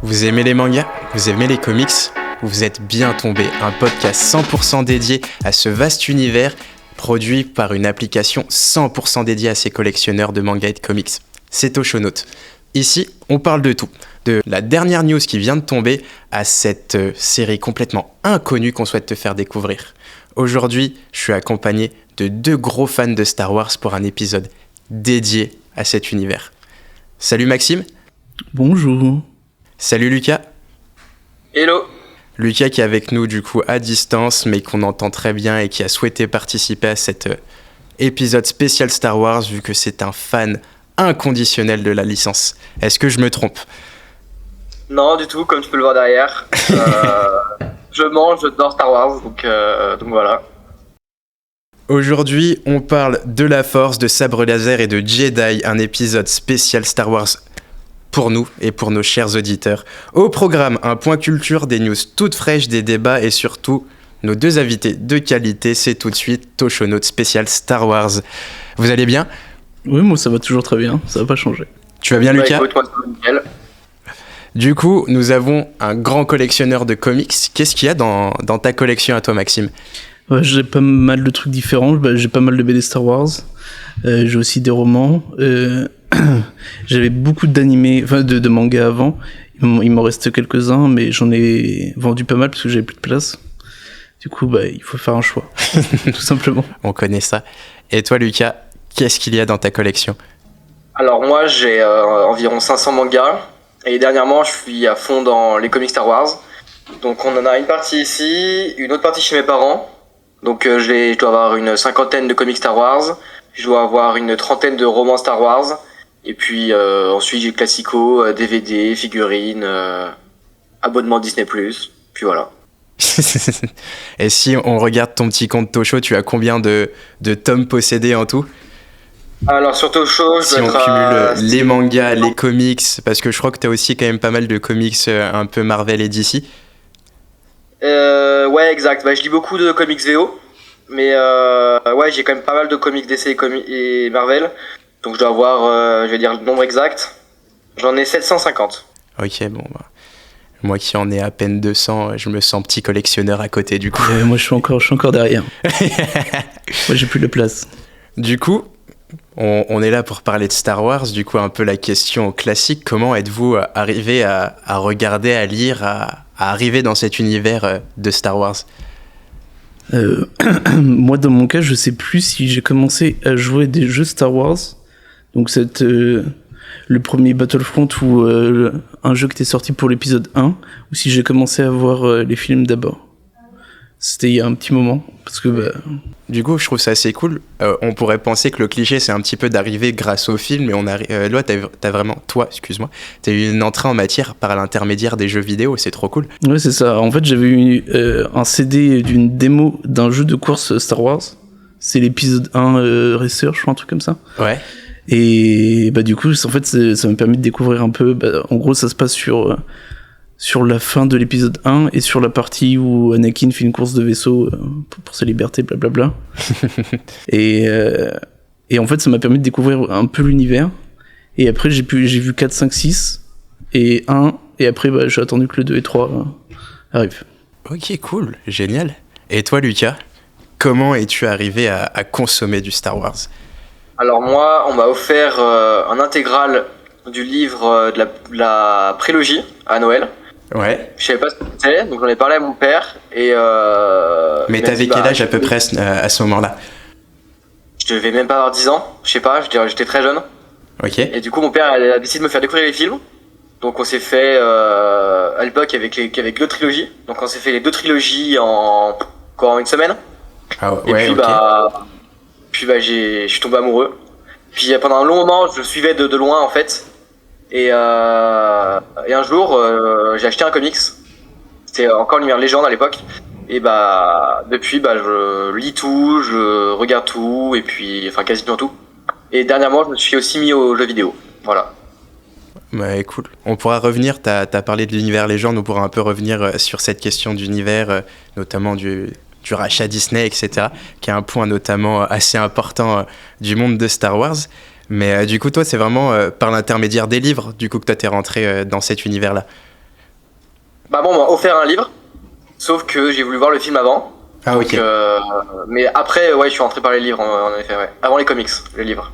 Vous aimez les mangas? Vous aimez les comics? Vous êtes bien tombé, un podcast 100% dédié à ce vaste univers produit par une application 100% dédiée à ces collectionneurs de mangas et de comics. C'est Toshonote. Ici, on parle de tout, de la dernière news qui vient de tomber à cette série complètement inconnue qu'on souhaite te faire découvrir. Aujourd'hui, je suis accompagné de deux gros fans de Star Wars pour un épisode dédié à cet univers. Salut Maxime. Bonjour. Salut Lucas. Hello. Lucas qui est avec nous du coup à distance mais qu'on entend très bien et qui a souhaité participer à cet épisode spécial Star Wars vu que c'est un fan inconditionnel de la licence. Est-ce que je me trompe? Non du tout, comme tu peux le voir derrière. Je mange, je dors Star Wars, donc voilà. Aujourd'hui, on parle de la Force, de sabre laser et de Jedi, un épisode spécial Star Wars pour nous et pour nos chers auditeurs. Au programme, un point culture, des news toutes fraîches, des débats et surtout nos deux invités de qualité. C'est tout de suite Toshonote spécial Star Wars. Vous allez bien? Oui, moi ça va toujours très bien, ça va pas changer. Tu vas bien Lucas? Écoute, moi, c'est nickel. Du coup, nous avons un grand collectionneur de comics. Qu'est-ce qu'il y a dans ta collection à toi Maxime? Ouais, j'ai pas mal de trucs différents, j'ai pas mal de BD Star Wars, j'ai aussi des romans, j'avais beaucoup d'animés, enfin de mangas avant, il m'en reste quelques-uns, mais j'en ai vendu pas mal parce que j'avais plus de place. Du coup, il faut faire un choix, tout simplement. On connaît ça. Et toi Lucas, qu'est-ce qu'il y a dans ta collection? Alors moi j'ai environ 500 mangas, et dernièrement je suis à fond dans les comics Star Wars. Donc on en a une partie ici, une autre partie chez mes parents. Donc je dois avoir une 50aine de comics Star Wars, je dois avoir une 30aine de romans Star Wars, et puis ensuite j'ai classico, DVD, figurines, abonnement Disney+, puis voilà. Et si on regarde ton petit compte Tosho, tu as combien de tomes possédés en tout? Alors sur Tosho, je si dois on être cumule les mangas, les comics, parce que je crois que tu as aussi quand même pas mal de comics un peu Marvel et DC. Ouais, exact. Je lis beaucoup de comics VO, mais ouais, j'ai quand même pas mal de comics DC et Marvel. Donc je dois avoir, je vais dire le nombre exact. J'en ai 750. Ok, bon, moi qui en ai à peine 200, je me sens petit collectionneur à côté du coup. Moi je suis encore derrière. Moi j'ai plus de place. Du coup, on est là pour parler de Star Wars, du coup un peu la question classique, comment êtes-vous arrivé à regarder, à lire, à arriver dans cet univers de Star Wars? Moi dans mon cas je sais plus si j'ai commencé à jouer des jeux Star Wars, donc le premier Battlefront ou un jeu qui était sorti pour l'épisode 1, ou si j'ai commencé à voir les films d'abord. C'était il y a un petit moment, parce que Du coup, je trouve ça assez cool. On pourrait penser que le cliché, c'est un petit peu d'arriver grâce au film, mais là, t'as eu une entrée en matière par l'intermédiaire des jeux vidéo, c'est trop cool. Ouais, c'est ça. En fait, j'avais eu un CD d'une démo d'un jeu de course Star Wars. C'est l'épisode 1 Racer, je crois, un truc comme ça. Ouais. Et du coup, en fait, ça m'a permis de découvrir un peu. En gros, ça se passe sur la fin de l'épisode 1 et sur la partie où Anakin fait une course de vaisseau pour sa liberté, blablabla. et en fait, ça m'a permis de découvrir un peu l'univers. Et après, j'ai vu 4, 5, 6 et 1. Et après, j'ai attendu que le 2 et 3 arrivent. Ok, cool, génial. Et toi, Lucas, comment es-tu arrivé à consommer du Star Wars? Alors moi, on m'a offert un intégral du livre de la prélogie à Noël. Ouais. Je savais pas ce que c'était, donc j'en ai parlé à mon père et mais t'avais quel âge à peu près à ce moment-là? Je devais même pas avoir 10 ans, je sais pas, je dirais j'étais très jeune. Ok. Et du coup mon père a décidé de me faire découvrir les films. Donc on s'est fait à l'époque avec deux trilogies. Donc on s'est fait les deux trilogies en une semaine. Ah et ouais, puis je suis tombé amoureux. Puis pendant un long moment je le suivais de loin en fait. Et un jour, j'ai acheté un comics. C'était encore l'univers Légende à l'époque. Et depuis, je lis tout, je regarde tout, et puis, enfin, quasiment tout. Et dernièrement, je me suis aussi mis aux jeux vidéo. Voilà. Cool. On pourra revenir, t'as parlé de l'univers Légende, on pourra un peu revenir sur cette question d'univers, notamment du rachat Disney, etc., qui est un point notamment assez important du monde de Star Wars. Mais du coup, toi, c'est vraiment par l'intermédiaire des livres, du coup, que toi, t'es rentré dans cet univers-là. Bah bon, on m'a offert un livre, sauf que j'ai voulu voir le film avant. Ah, ok. Donc, mais après, ouais, je suis rentré par les livres, en effet, ouais. Avant les comics, les livres.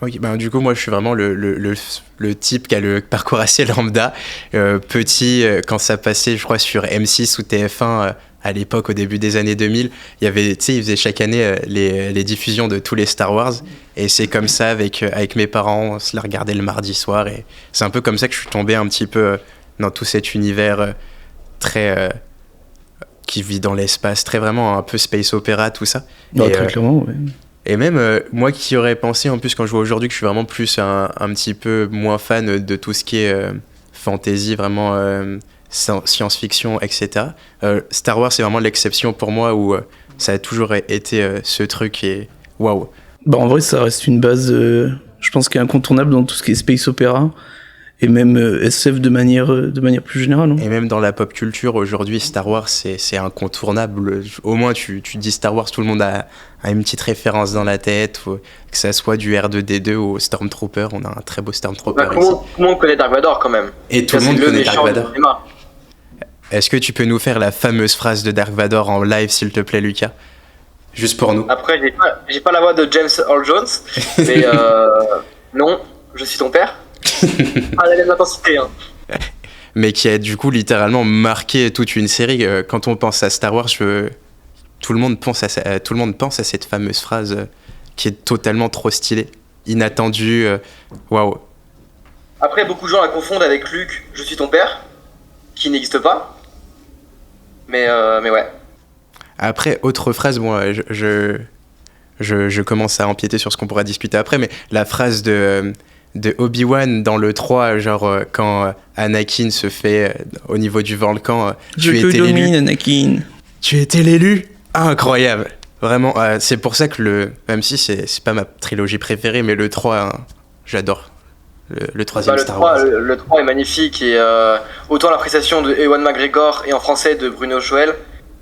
Ok, ben, du coup, moi, je suis vraiment le type qui a le parcours assez lambda. Petit, quand ça passait, je crois, sur M6 ou TF1, à l'époque, au début des années 2000, il y avait, tu sais, ils faisaient chaque année les diffusions de tous les Star Wars. Et c'est comme ça, avec mes parents, on se les regardait le mardi soir. Et c'est un peu comme ça que je suis tombé un petit peu dans tout cet univers très... qui vit dans l'espace, très vraiment un peu space opéra, tout ça. Ouais, très clairement, ouais. Et même moi qui aurais pensé, en plus, quand je vois aujourd'hui, que je suis vraiment plus un petit peu moins fan de tout ce qui est fantasy, vraiment science-fiction, etc. Star Wars, c'est vraiment l'exception pour moi, où ça a toujours été ce truc et waouh. Bah, en vrai, ça reste une base, je pense, qui est incontournable dans tout ce qui est space opéra. Et même SF de manière plus générale. Hein. Et même dans la pop culture, aujourd'hui, Star Wars, c'est incontournable. Au moins, tu dis Star Wars, tout le monde a une petite référence dans la tête, ou, que ça soit du R2-D2 ou Stormtrooper. On a un très beau Stormtrooper Bah, ici. tout le monde connaît Dark Vador quand même. Et tout le monde connaît Dark Vador. Cinéma. Est-ce que tu peux nous faire la fameuse phrase de Dark Vador en live, s'il te plaît, Lucas? Juste pour nous. Après, j'ai pas la voix de James Earl Jones, mais non, je suis ton père. Ah, la même intensité, hein. Mais qui a du coup littéralement marqué toute une série. Quand on pense à Star Wars, tout le monde pense à cette fameuse phrase qui est totalement trop stylée, inattendue. Waouh. Après, beaucoup de gens la confondent avec Luke, je suis ton père, qui n'existe pas. Mais ouais. Après, autre phrase, bon, je commence à empiéter sur ce qu'on pourra discuter après, mais la phrase de Obi-Wan dans le 3, genre quand Anakin se fait au niveau du volcan, tu étais l'élu, Anakin. Tu étais l'élu. Incroyable. Vraiment, c'est pour ça que même si c'est pas ma trilogie préférée, mais le 3, hein, j'adore. Le troisième Star Wars. Le 3 est magnifique et autant l'appréciation de Ewan McGregor et en français de Bruno Joel,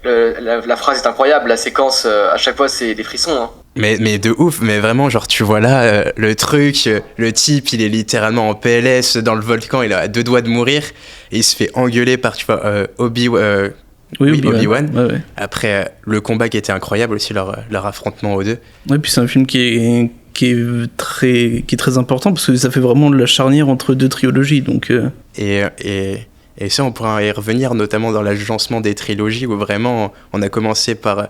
la phrase est incroyable, la séquence à chaque fois c'est des frissons. Hein. Mais de ouf, mais vraiment, genre, tu vois là, le truc, le type, il est littéralement en PLS dans le volcan, il a à 2 doigts de mourir, et il se fait engueuler par, tu vois, Obi-Wan. Ouais. Après, le combat qui était incroyable aussi, leur affrontement aux deux. Ouais, puis c'est un film qui est très important, parce que ça fait vraiment la charnière entre deux trilogies, donc... Et ça, on pourra y revenir, notamment dans l'agencement des trilogies, où vraiment, on a commencé par...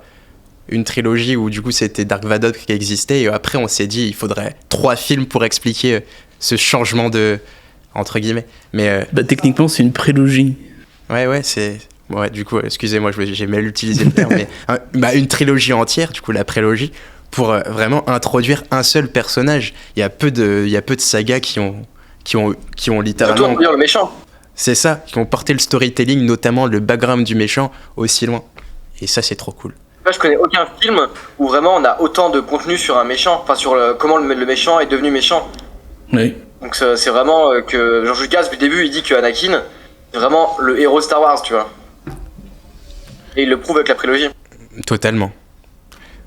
une trilogie où du coup c'était Dark Vador qui existait et après on s'est dit il faudrait 3 films pour expliquer ce changement de entre guillemets mais techniquement c'est une prélogie. Ouais du coup excusez-moi j'ai mal utilisé le terme mais une trilogie entière du coup la prélogie pour vraiment introduire un seul personnage. Il y a peu de sagas qui ont littéralement introduire le méchant. C'est ça, qui ont porté le storytelling, notamment le background du méchant aussi loin, et ça c'est trop cool. Je connais aucun film où vraiment on a autant de contenu sur un méchant, enfin sur comment le méchant est devenu méchant. Oui. Donc c'est vraiment que George Lucas depuis le début il dit que Anakin c'est vraiment le héros de Star Wars, tu vois. Et il le prouve avec la prélogie. Totalement.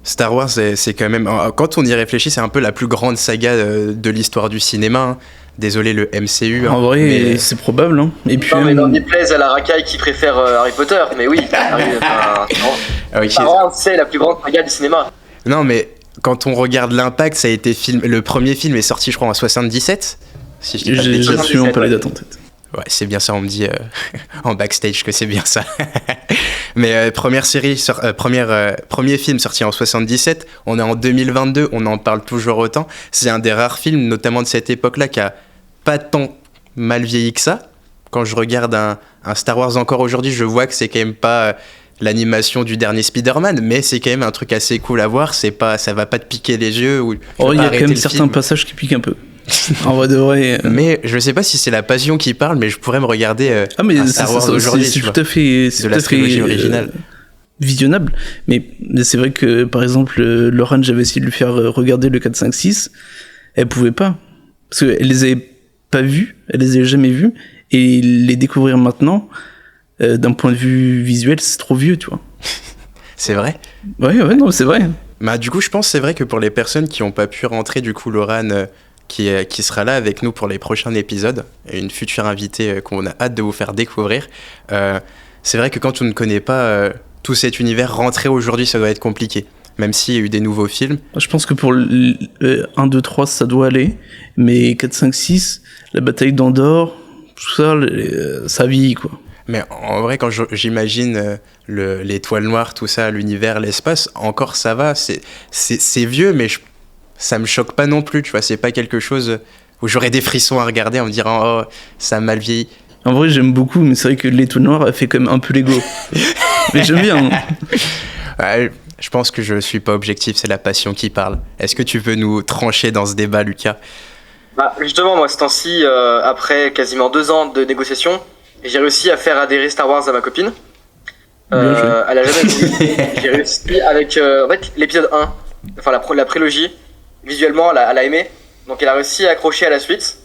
Star Wars c'est quand même, quand on y réfléchit, c'est un peu la plus grande saga de l'histoire du cinéma. Hein. Désolé le MCU. En vrai, mais... c'est probable. Hein. Et puis non, mais n'en déplaise à la racaille qui préfère Harry Potter. Mais oui, Star Wars, c'est la plus grande saga du cinéma. Non, mais quand on regarde l'impact, ça a été le premier film est sorti, je crois, en 77. Si j'ai absolument pas les dates en tête. Ouais, c'est bien ça, on me dit en backstage que c'est bien ça. Mais premier film sorti en 77, on est en 2022, on en parle toujours autant. C'est un des rares films, notamment de cette époque-là, qui a pas tant mal vieilli que ça. Quand je regarde un Star Wars encore aujourd'hui, je vois que c'est quand même pas l'animation du dernier Spider-Man, mais c'est quand même un truc assez cool à voir. C'est pas, ça va pas te piquer les yeux. Il y a quand même certains passages qui piquent un peu. En vrai de vrai. Mais je sais pas si c'est la passion qui parle, mais je pourrais me regarder un Star Wars aujourd'hui. C'est tout à fait, de la trilogie originale. Visionnable. Mais c'est vrai que, par exemple, Laurent, j'avais essayé de lui faire regarder le 4, 5, 6. Elle pouvait pas. Parce qu'elle les avait pas vus, elle les avait jamais vus. Et les découvrir maintenant, d'un point de vue visuel, c'est trop vieux, tu vois. C'est vrai? Ouais, non, c'est vrai. Bah, du coup, je pense c'est vrai que pour les personnes qui ont pas pu rentrer, du coup, Laurent, qui sera là avec nous pour les prochains épisodes, et une future invitée qu'on a hâte de vous faire découvrir. C'est vrai que quand on ne connaît pas tout cet univers, rentrer aujourd'hui, ça doit être compliqué, même s'il y a eu des nouveaux films. Je pense que pour 1, 2, 3, ça doit aller, mais 4, 5, 6, la bataille d'Andorre, tout ça, ça vieillit, quoi. Mais en vrai, quand j'imagine l'étoile noire, tout ça, l'univers, l'espace, encore ça va, c'est vieux, mais ça me choque pas non plus, tu vois, c'est pas quelque chose où j'aurais des frissons à regarder en me disant « Oh, ça a mal vieilli ». En vrai, j'aime beaucoup, mais c'est vrai que l'étoile noire a fait quand même un peu l'ego. Mais j'aime bien. Ouais, je pense que je suis pas objectif, c'est la passion qui parle. Est-ce que tu veux nous trancher dans ce débat, Lucas ? Justement, moi, ce temps-ci, après quasiment 2 ans de négociations, j'ai réussi à faire adhérer Star Wars à ma copine. Elle a jamais voulu. J'ai réussi avec en fait, l'épisode 1, enfin la prélogie. Visuellement, elle a aimé. Donc elle a réussi à accrocher à la suite.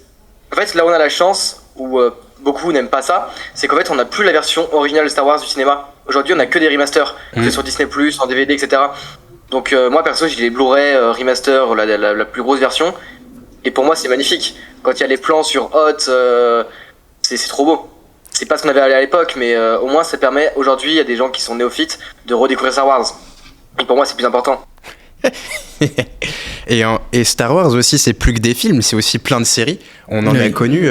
En fait, là où on a la chance, où beaucoup n'aiment pas ça, c'est qu'en fait, on n'a plus la version originale de Star Wars du cinéma. Aujourd'hui, on a que des remasters, que c'est sur Disney+, en DVD, etc. Donc moi, perso, j'ai les Blu-ray remaster, la plus grosse version. Et pour moi, c'est magnifique. Quand il y a les plans sur Hot, c'est trop beau. C'est pas ce qu'on avait à l'époque, mais au moins ça permet aujourd'hui à des gens qui sont néophytes de redécouvrir Star Wars. Et pour moi, c'est plus important. Et Star Wars aussi, c'est plus que des films, c'est aussi plein de séries. On en a connu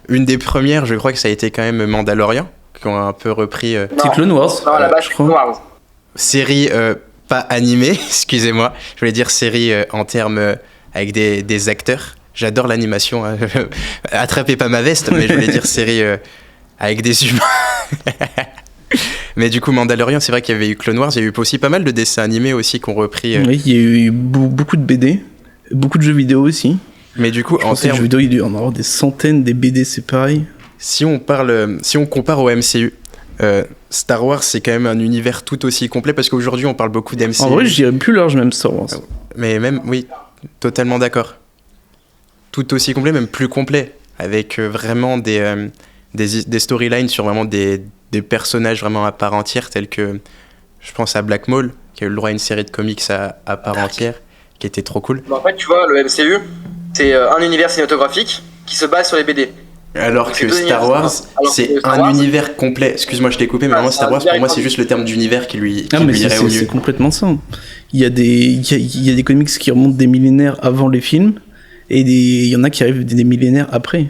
une des premières, je crois que ça a été quand même Mandalorian, qui ont un peu repris. C'est Clone Wars. Non, à la base, c'est Clone Wars. Série pas animée, excusez-moi. Je voulais dire série en termes avec des acteurs. J'adore l'animation. Attrapez pas ma veste, mais je voulais dire série avec des humains. Mais du coup, Mandalorian, c'est vrai qu'il y avait eu Clone Wars, il y a eu aussi pas mal de dessins animés aussi qui ont repris. Oui, il y a eu beaucoup de BD, beaucoup de jeux vidéo aussi. Mais du coup, en termes jeux vidéo, il doit y en avoir des centaines, des BD, c'est pareil. Si on compare au MCU, Star Wars, c'est quand même un univers tout aussi complet parce qu'aujourd'hui, on parle beaucoup d'MCU. En vrai, je dirais plus large même Star Wars. Mais même, oui, totalement d'accord. Tout aussi complet, même plus complet, avec vraiment des storylines sur vraiment des personnages vraiment à part entière, tels que, je pense à Black Maul, qui a eu le droit à une série de comics à part entière, qui était trop cool. En fait, tu vois, le MCU, c'est un univers cinématographique qui se base sur les BD. Alors que Star Wars, c'est un univers complet. Excuse-moi, je t'ai coupé, mais vraiment Star Wars, pour moi, c'est juste le terme d'univers qui lui irait au mieux. C'est complètement ça. Il y a des comics qui remontent des millénaires avant les films, et il y en a qui arrivent des millénaires après.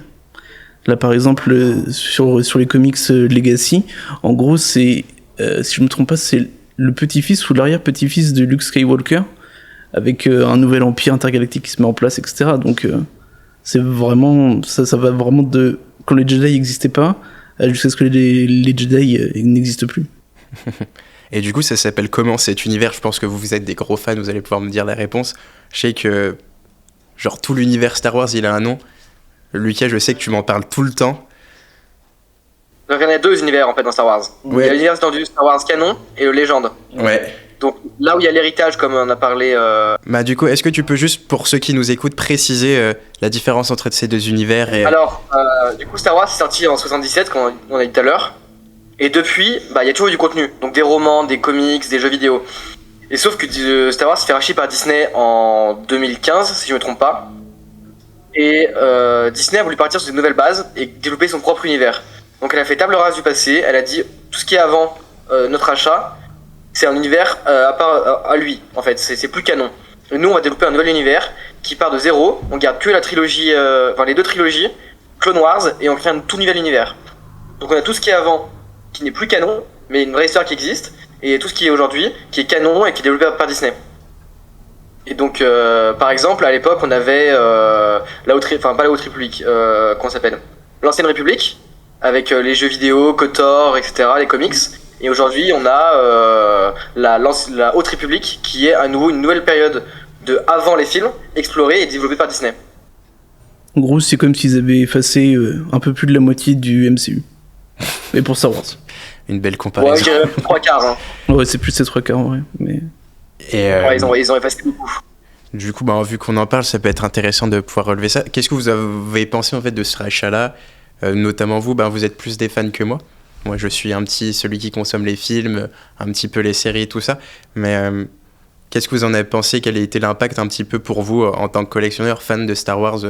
Là, par exemple, sur les comics Legacy, en gros, c'est, si je me trompe pas, c'est le petit-fils ou l'arrière-petit-fils de Luke Skywalker, avec un nouvel empire intergalactique qui se met en place, etc. Donc, c'est vraiment, ça va vraiment de quand les Jedi n'existaient pas, jusqu'à ce que les Jedi n'existent plus. Et du coup, ça s'appelle comment cet univers ? Je pense que vous êtes des gros fans, vous allez pouvoir me dire la réponse. Je sais que, genre, tout l'univers Star Wars, il a un nom. Lucas, je sais que tu m'en parles tout le temps. Donc il y en a 2 univers en fait dans Star Wars. Ouais. Il y a l'univers du Star Wars canon et le légende. Ouais. Donc là où il y a l'héritage, comme on a parlé. Bah du coup, est-ce que tu peux juste, pour ceux qui nous écoutent, préciser la différence entre ces 2 univers et... Alors, du coup, Star Wars est sorti en 77, comme on a dit tout à l'heure. Et depuis, il y a toujours eu du contenu. Donc des romans, des comics, des jeux vidéo. Et sauf que Star Wars s'est fait racheter par Disney en 2015, si je me trompe pas. Et Disney a voulu partir sur une nouvelle base et développer son propre univers. Donc elle a fait table rase du passé, elle a dit tout ce qui est avant notre achat, c'est un univers à part à lui, en fait, c'est plus canon. Et nous on va développer un nouvel univers qui part de zéro, on garde que la trilogie, enfin les 2 trilogies, Clone Wars, et on crée un tout nouvel univers. Donc on a tout ce qui est avant, qui n'est plus canon, mais une vraie histoire qui existe, et tout ce qui est aujourd'hui, qui est canon et qui est développé par Disney. Et donc, par exemple, à l'époque, on avait pas la Haute République, comment ça s'appelle ? L'Ancienne République, avec les jeux vidéo, KOTOR, etc., les comics. Et aujourd'hui, on a la Haute République, qui est à nouveau une nouvelle période de avant les films, explorée et développée par Disney. En gros, c'est comme s'ils avaient effacé un peu plus de la moitié du MCU. Mais pour Star Wars. Une belle comparaison. Ouais, je dirais même 3/4. Hein. Ouais, c'est plus ces 3/4, en vrai. Mais... Et ouais, ils ont effacé beaucoup. Du coup, vu qu'on en parle, ça peut être intéressant de pouvoir relever ça. Qu'est-ce que vous avez pensé en fait de ce rachat-là ? Notamment vous, vous êtes plus des fans que moi. Moi, je suis celui qui consomme les films, un petit peu les séries et tout ça. Mais Qu'est-ce que vous en avez pensé? Quel a été l'impact un petit peu pour vous en tant que collectionneur, fan de Star Wars,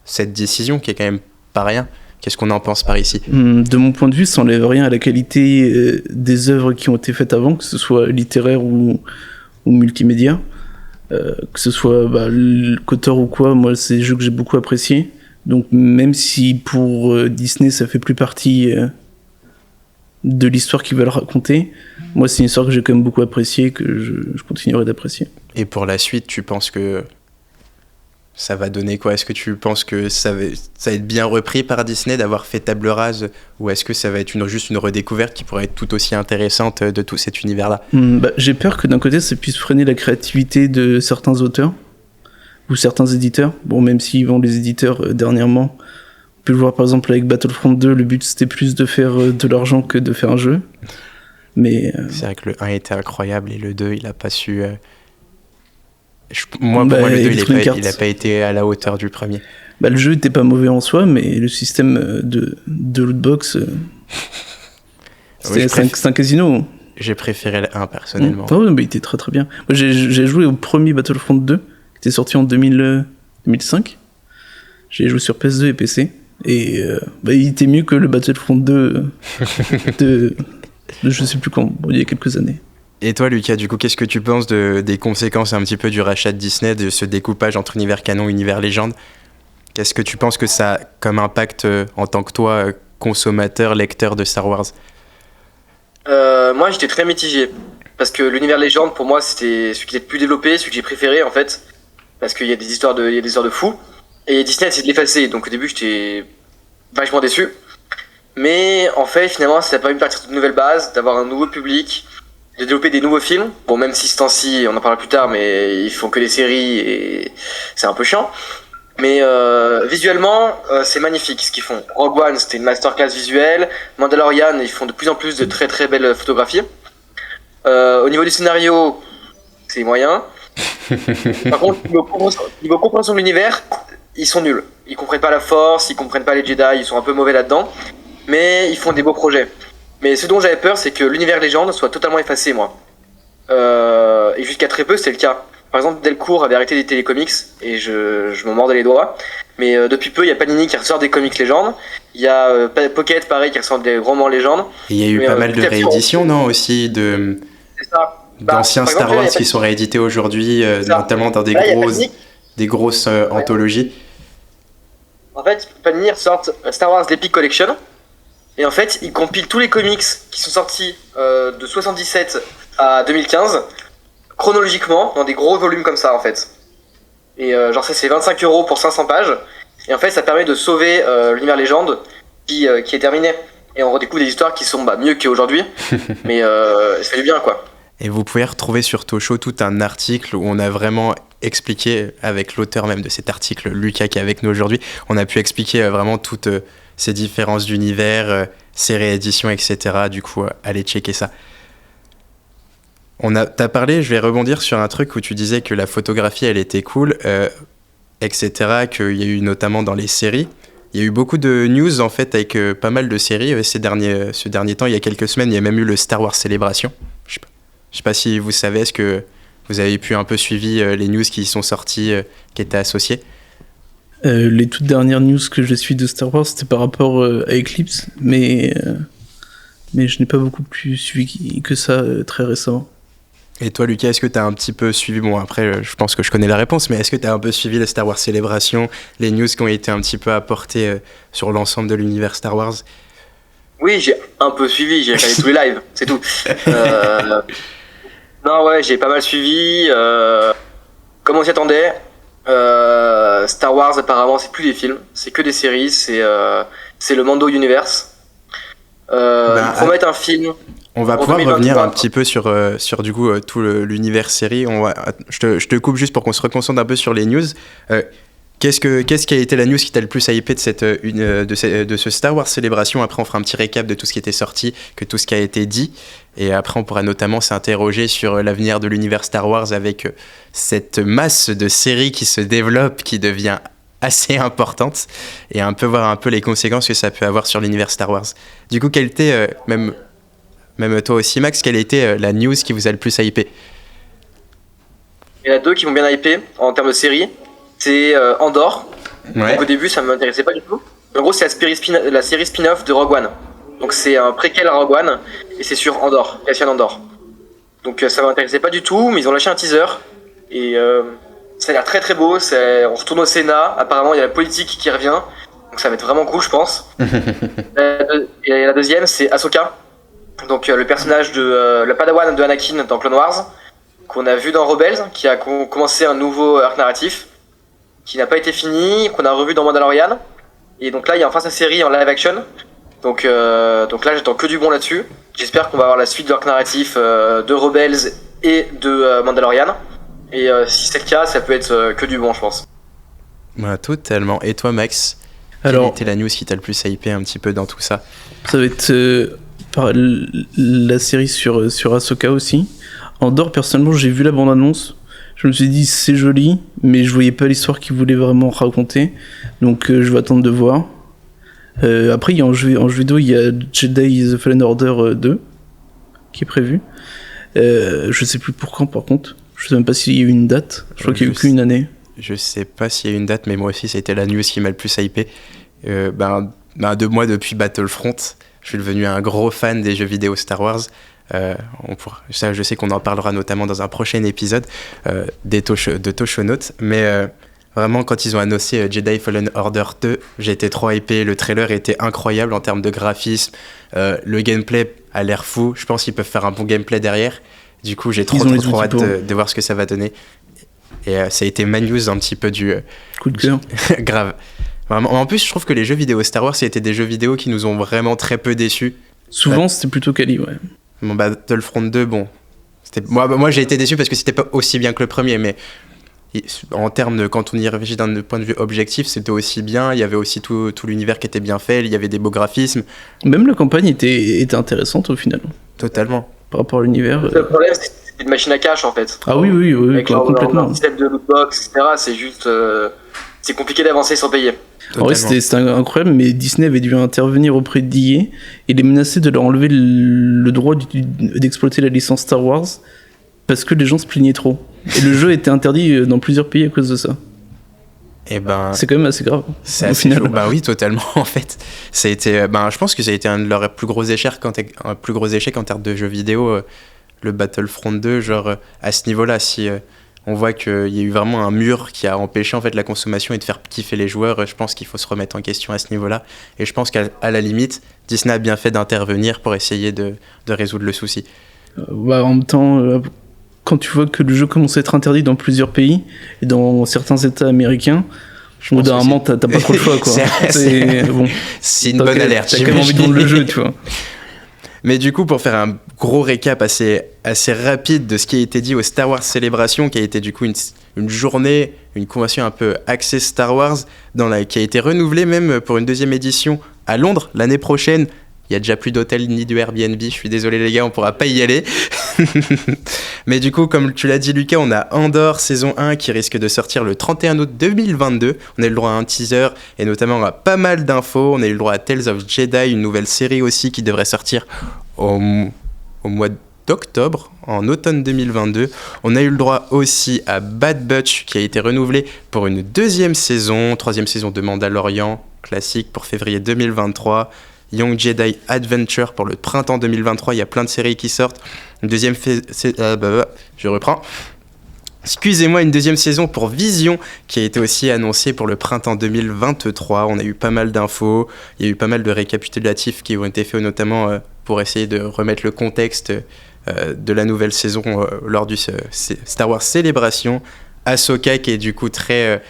cette décision qui est quand même pas rien? Qu'est-ce qu'on en pense par ici? De mon point de vue, ça n'enlève rien à la qualité des œuvres qui ont été faites avant, que ce soit littéraire ou multimédia. Que ce soit KOTOR ou quoi, moi c'est des jeux que j'ai beaucoup appréciés. Donc même si pour Disney ça fait plus partie de l'histoire qu'ils veulent raconter, moi c'est une histoire que j'ai quand même beaucoup appréciée, que je continuerai d'apprécier. Et pour la suite, tu penses que ça va donner quoi? Est-ce que tu penses que ça va être bien repris par Disney d'avoir fait table rase, ou est-ce que ça va être juste une redécouverte qui pourrait être tout aussi intéressante de tout cet univers-là? J'ai peur que d'un côté ça puisse freiner la créativité de certains auteurs ou certains éditeurs. Bon, même s'ils vendent les éditeurs dernièrement, on peut le voir par exemple avec Battlefront 2, le but c'était plus de faire de l'argent que de faire un jeu. Mais c'est vrai que le 1 était incroyable et le 2 il a pas su... pour moi, le 2, il n'a pas été à la hauteur du premier. Le jeu était pas mauvais en soi, mais le système de lootbox, c'est un casino. J'ai préféré le 1 personnellement. Il était très très bien. Moi, j'ai joué au premier Battlefront 2, qui était sorti en 2005. J'ai joué sur PS2 et PC. Et il était mieux que le Battlefront 2 de je sais plus quand, il y a quelques années. Et toi, Lucas, du coup, qu'est-ce que tu penses des conséquences un petit peu du rachat de Disney, de ce découpage entre univers canon et univers légende? Qu'est-ce que tu penses que ça a comme impact en tant que toi, consommateur, lecteur de Star Wars? Moi, j'étais très mitigé. Parce que l'univers légende, pour moi, c'était celui qui était le plus développé, celui que j'ai préféré, en fait. Parce qu'il y a des histoires de fous. Et Disney a essayé de l'effacer. Donc au début, j'étais vachement déçu. Mais en fait, finalement, ça a permis de partir de nouvelles bases, d'avoir un nouveau public, de développer des nouveaux films. Bon, même si ce temps-ci, on en parlera plus tard, mais ils font que des séries et c'est un peu chiant. Mais visuellement, c'est magnifique ce qu'ils font. Rogue One, c'était une masterclass visuelle. Mandalorian, ils font de plus en plus de très très belles photographies. Au niveau du scénario, c'est moyen. Par contre, niveau compréhension de l'univers, ils sont nuls. Ils comprennent pas la Force, ils comprennent pas les Jedi, ils sont un peu mauvais là-dedans. Mais ils font des beaux projets. Mais ce dont j'avais peur, c'est que l'univers légende soit totalement effacé, moi. Et jusqu'à très peu, c'était le cas. Par exemple, Delcourt avait arrêté des télécomics, et je me mordais les doigts. Mais depuis peu, il y a Panini qui ressort des comics légendes. Il y a Pocket, pareil, qui ressort des romans légendes. Et il y a eu pas mal de rééditions, non, aussi, c'est ça. D'anciens Star Wars qui sont réédités aujourd'hui, notamment dans des grosses anthologies. En fait, Panini ressort Star Wars l'Epic Collection. Et en fait, ils compilent tous les comics qui sont sortis de 77 à 2015, chronologiquement, dans des gros volumes comme ça, en fait. Et genre, ça, c'est 25€ pour 500 pages. Et en fait, ça permet de sauver l'univers légende qui est terminé. Et on redécouvre des histoires qui sont mieux qu'aujourd'hui. Mais ça fait du bien, quoi. Et vous pouvez retrouver sur Tosho tout un article où on a vraiment expliqué, avec l'auteur même de cet article, Lucas, qui est avec nous aujourd'hui, on a pu expliquer vraiment toutes ces différences d'univers, ces rééditions, etc. Du coup, allez checker ça. T'as parlé, je vais rebondir sur un truc où tu disais que la photographie, elle était cool, etc., qu'il y a eu notamment dans les séries. Il y a eu beaucoup de news, en fait, avec pas mal de séries ce dernier temps. Il y a quelques semaines, il y a même eu le Star Wars Celebration. Je sais pas si vous savez, est-ce que vous avez pu un peu suivre les news qui y sont sorties, qui étaient associées? Les toutes dernières news que je suis de Star Wars, c'était par rapport à Eclipse, mais je n'ai pas beaucoup plus suivi que ça très récemment. Et toi, Lucas, est-ce que tu as un petit peu suivi, bon après je pense que je connais la réponse, mais est-ce que tu as un peu suivi la Star Wars Celebration, les news qui ont été un petit peu apportées sur l'ensemble de l'univers Star Wars? Oui, j'ai un peu suivi, j'ai regardé tous les lives, c'est tout. Non, ouais, j'ai pas mal suivi. Comme on s'y attendait, Star Wars, apparemment, c'est plus des films, c'est que des séries, c'est le Mando Universe. Ils promettent un film. On va pouvoir revenir un petit peu sur du coup tout l'univers série. Je te coupe juste pour qu'on se reconcentre un peu sur les news. Qu'est-ce qui a été la news qui t'a le plus hypé de ce Star Wars Célébration? Après, on fera un petit récap de tout ce qui était sorti, que tout ce qui a été dit. Et après, on pourra notamment s'interroger sur l'avenir de l'univers Star Wars avec cette masse de séries qui se développe, qui devient assez importante, et un peu voir un peu les conséquences que ça peut avoir sur l'univers Star Wars. Du coup, quelle était, même toi aussi, Max, quelle était la news qui vous a le plus hypé? Il y en a deux qui m'ont bien hypé en termes de série. C'est Andor. Ouais. Donc au début, ça m'intéressait pas du tout. En gros, c'est la série spin-off de Rogue One. Donc c'est un préquel à Rogue One et c'est sur Andor, Cassian Andor. Donc ça m'intéressait pas du tout, mais ils ont lâché un teaser et ça a l'air très très beau. On retourne au Sénat. Apparemment, il y a la politique qui revient. Donc ça va être vraiment cool, je pense. Et la deuxième, c'est Ahsoka. Donc le personnage de le Padawan de Anakin dans Clone Wars, qu'on a vu dans Rebels, qui a commencé un nouveau arc narratif, qui n'a pas été fini, qu'on a revu dans Mandalorian. Et donc là, il y a enfin sa série en live action. Donc là, j'attends que du bon là-dessus. J'espère qu'on va avoir la suite de l'arc narratif de Rebels et de Mandalorian. Et si c'est le cas, ça peut être que du bon, je pense. Ouais, totalement. Et toi, Max, Alors, quelle était la news qui t'a le plus hypé un petit peu dans tout ça? ça va être la série sur Ahsoka aussi. Andor, personnellement, j'ai vu la bande-annonce. Je me suis dit, c'est joli, mais je voyais pas l'histoire qu'ils voulaient vraiment raconter. Donc, je vais attendre de voir. Après, en jeu vidéo, il y a Jedi The Fallen Order 2 qui est prévu. Je sais plus pour quand, par contre. Je sais même pas s'il y a eu une date. Je crois qu'il y a eu qu'une année. Je sais pas s'il y a eu une date, mais moi aussi, c'était la news qui m'a le plus hypé. De moi, depuis Battlefront, je suis devenu un gros fan des jeux vidéo Star Wars. Ça, je sais qu'on en parlera notamment dans un prochain épisode de Toshonaut, mais vraiment, quand ils ont annoncé Jedi Fallen Order 2, j'ai été trop hypé. Le trailer était incroyable en termes de graphisme. Le gameplay a l'air fou. Je pense qu'ils peuvent faire un bon gameplay derrière. Du coup, j'ai trop hâte de voir ce que ça va donner. Et ça a été ma news un petit peu du... coup de cœur. Grave. Vraiment. En plus, je trouve que les jeux vidéo Star Wars, c'était des jeux vidéo qui nous ont vraiment très peu déçus. Souvent, c'était plutôt quali, ouais. Bon, Battlefront 2, bon... Moi, j'ai été déçu parce que c'était pas aussi bien que le premier, mais en termes de... Quand on y réfléchit d'un point de vue objectif, c'était aussi bien. Il y avait aussi tout l'univers qui était bien fait. Il y avait des beaux graphismes. Même la campagne était intéressante, au final. Totalement. Par rapport à l'univers. Le problème, c'est une machine à cash, en fait. Ah oui, Avec complètement. Un système de lootbox, etc. C'est juste... c'est compliqué d'avancer sans payer. En vrai, c'était incroyable, mais Disney avait dû intervenir auprès d'EA et les menacer de leur enlever le droit d'exploiter la licence Star Wars parce que les gens se plaignaient trop. Et le jeu était interdit dans plusieurs pays à cause de ça. Et c'est quand même assez grave. C'est au assez final. chaud. Bah oui, totalement, en fait. Ça a été, je pense que ça a été un de leurs plus gros échecs en termes de jeux vidéo, le Battlefront 2, genre à ce niveau-là, si... on voit qu'il y a eu vraiment un mur qui a empêché en fait la consommation et de faire kiffer les joueurs. Je pense qu'il faut se remettre en question à ce niveau-là. Et je pense qu'à la limite, Disney a bien fait d'intervenir pour essayer de résoudre le souci. En même temps, quand tu vois que le jeu commence à être interdit dans plusieurs pays et dans certains États américains, au bout d'un moment, t'as pas trop le choix, quoi. C'est une bonne alerte. T'as quand même envie de vendre le jeu, tu vois. Mais du coup, pour faire un gros récap assez rapide de ce qui a été dit au Star Wars Celebration, qui a été du coup une journée, une convention un peu axée Star Wars, qui a été renouvelée même pour une deuxième édition à Londres l'année prochaine. Il n'y a déjà plus d'hôtel ni de Airbnb, je suis désolé les gars, on ne pourra pas y aller. Mais du coup, comme tu l'as dit Lucas, on a Andor saison 1 qui risque de sortir le 31 août 2022. On a eu le droit à un teaser et notamment à pas mal d'infos. On a eu le droit à Tales of Jedi, une nouvelle série aussi qui devrait sortir au mois d'octobre, en automne 2022. On a eu le droit aussi à Bad Batch qui a été renouvelé pour une deuxième saison, troisième saison de Mandalorian, classique pour février 2023. Young Jedi Adventure pour le printemps 2023, il y a plein de séries qui sortent. Une deuxième je reprends. Excusez-moi, une deuxième saison pour Vision qui a été aussi annoncée pour le printemps 2023. On a eu pas mal d'infos, il y a eu pas mal de récapitulatifs qui ont été faits notamment pour essayer de remettre le contexte de la nouvelle saison lors du Star Wars Celebration. Ahsoka qui est du coup très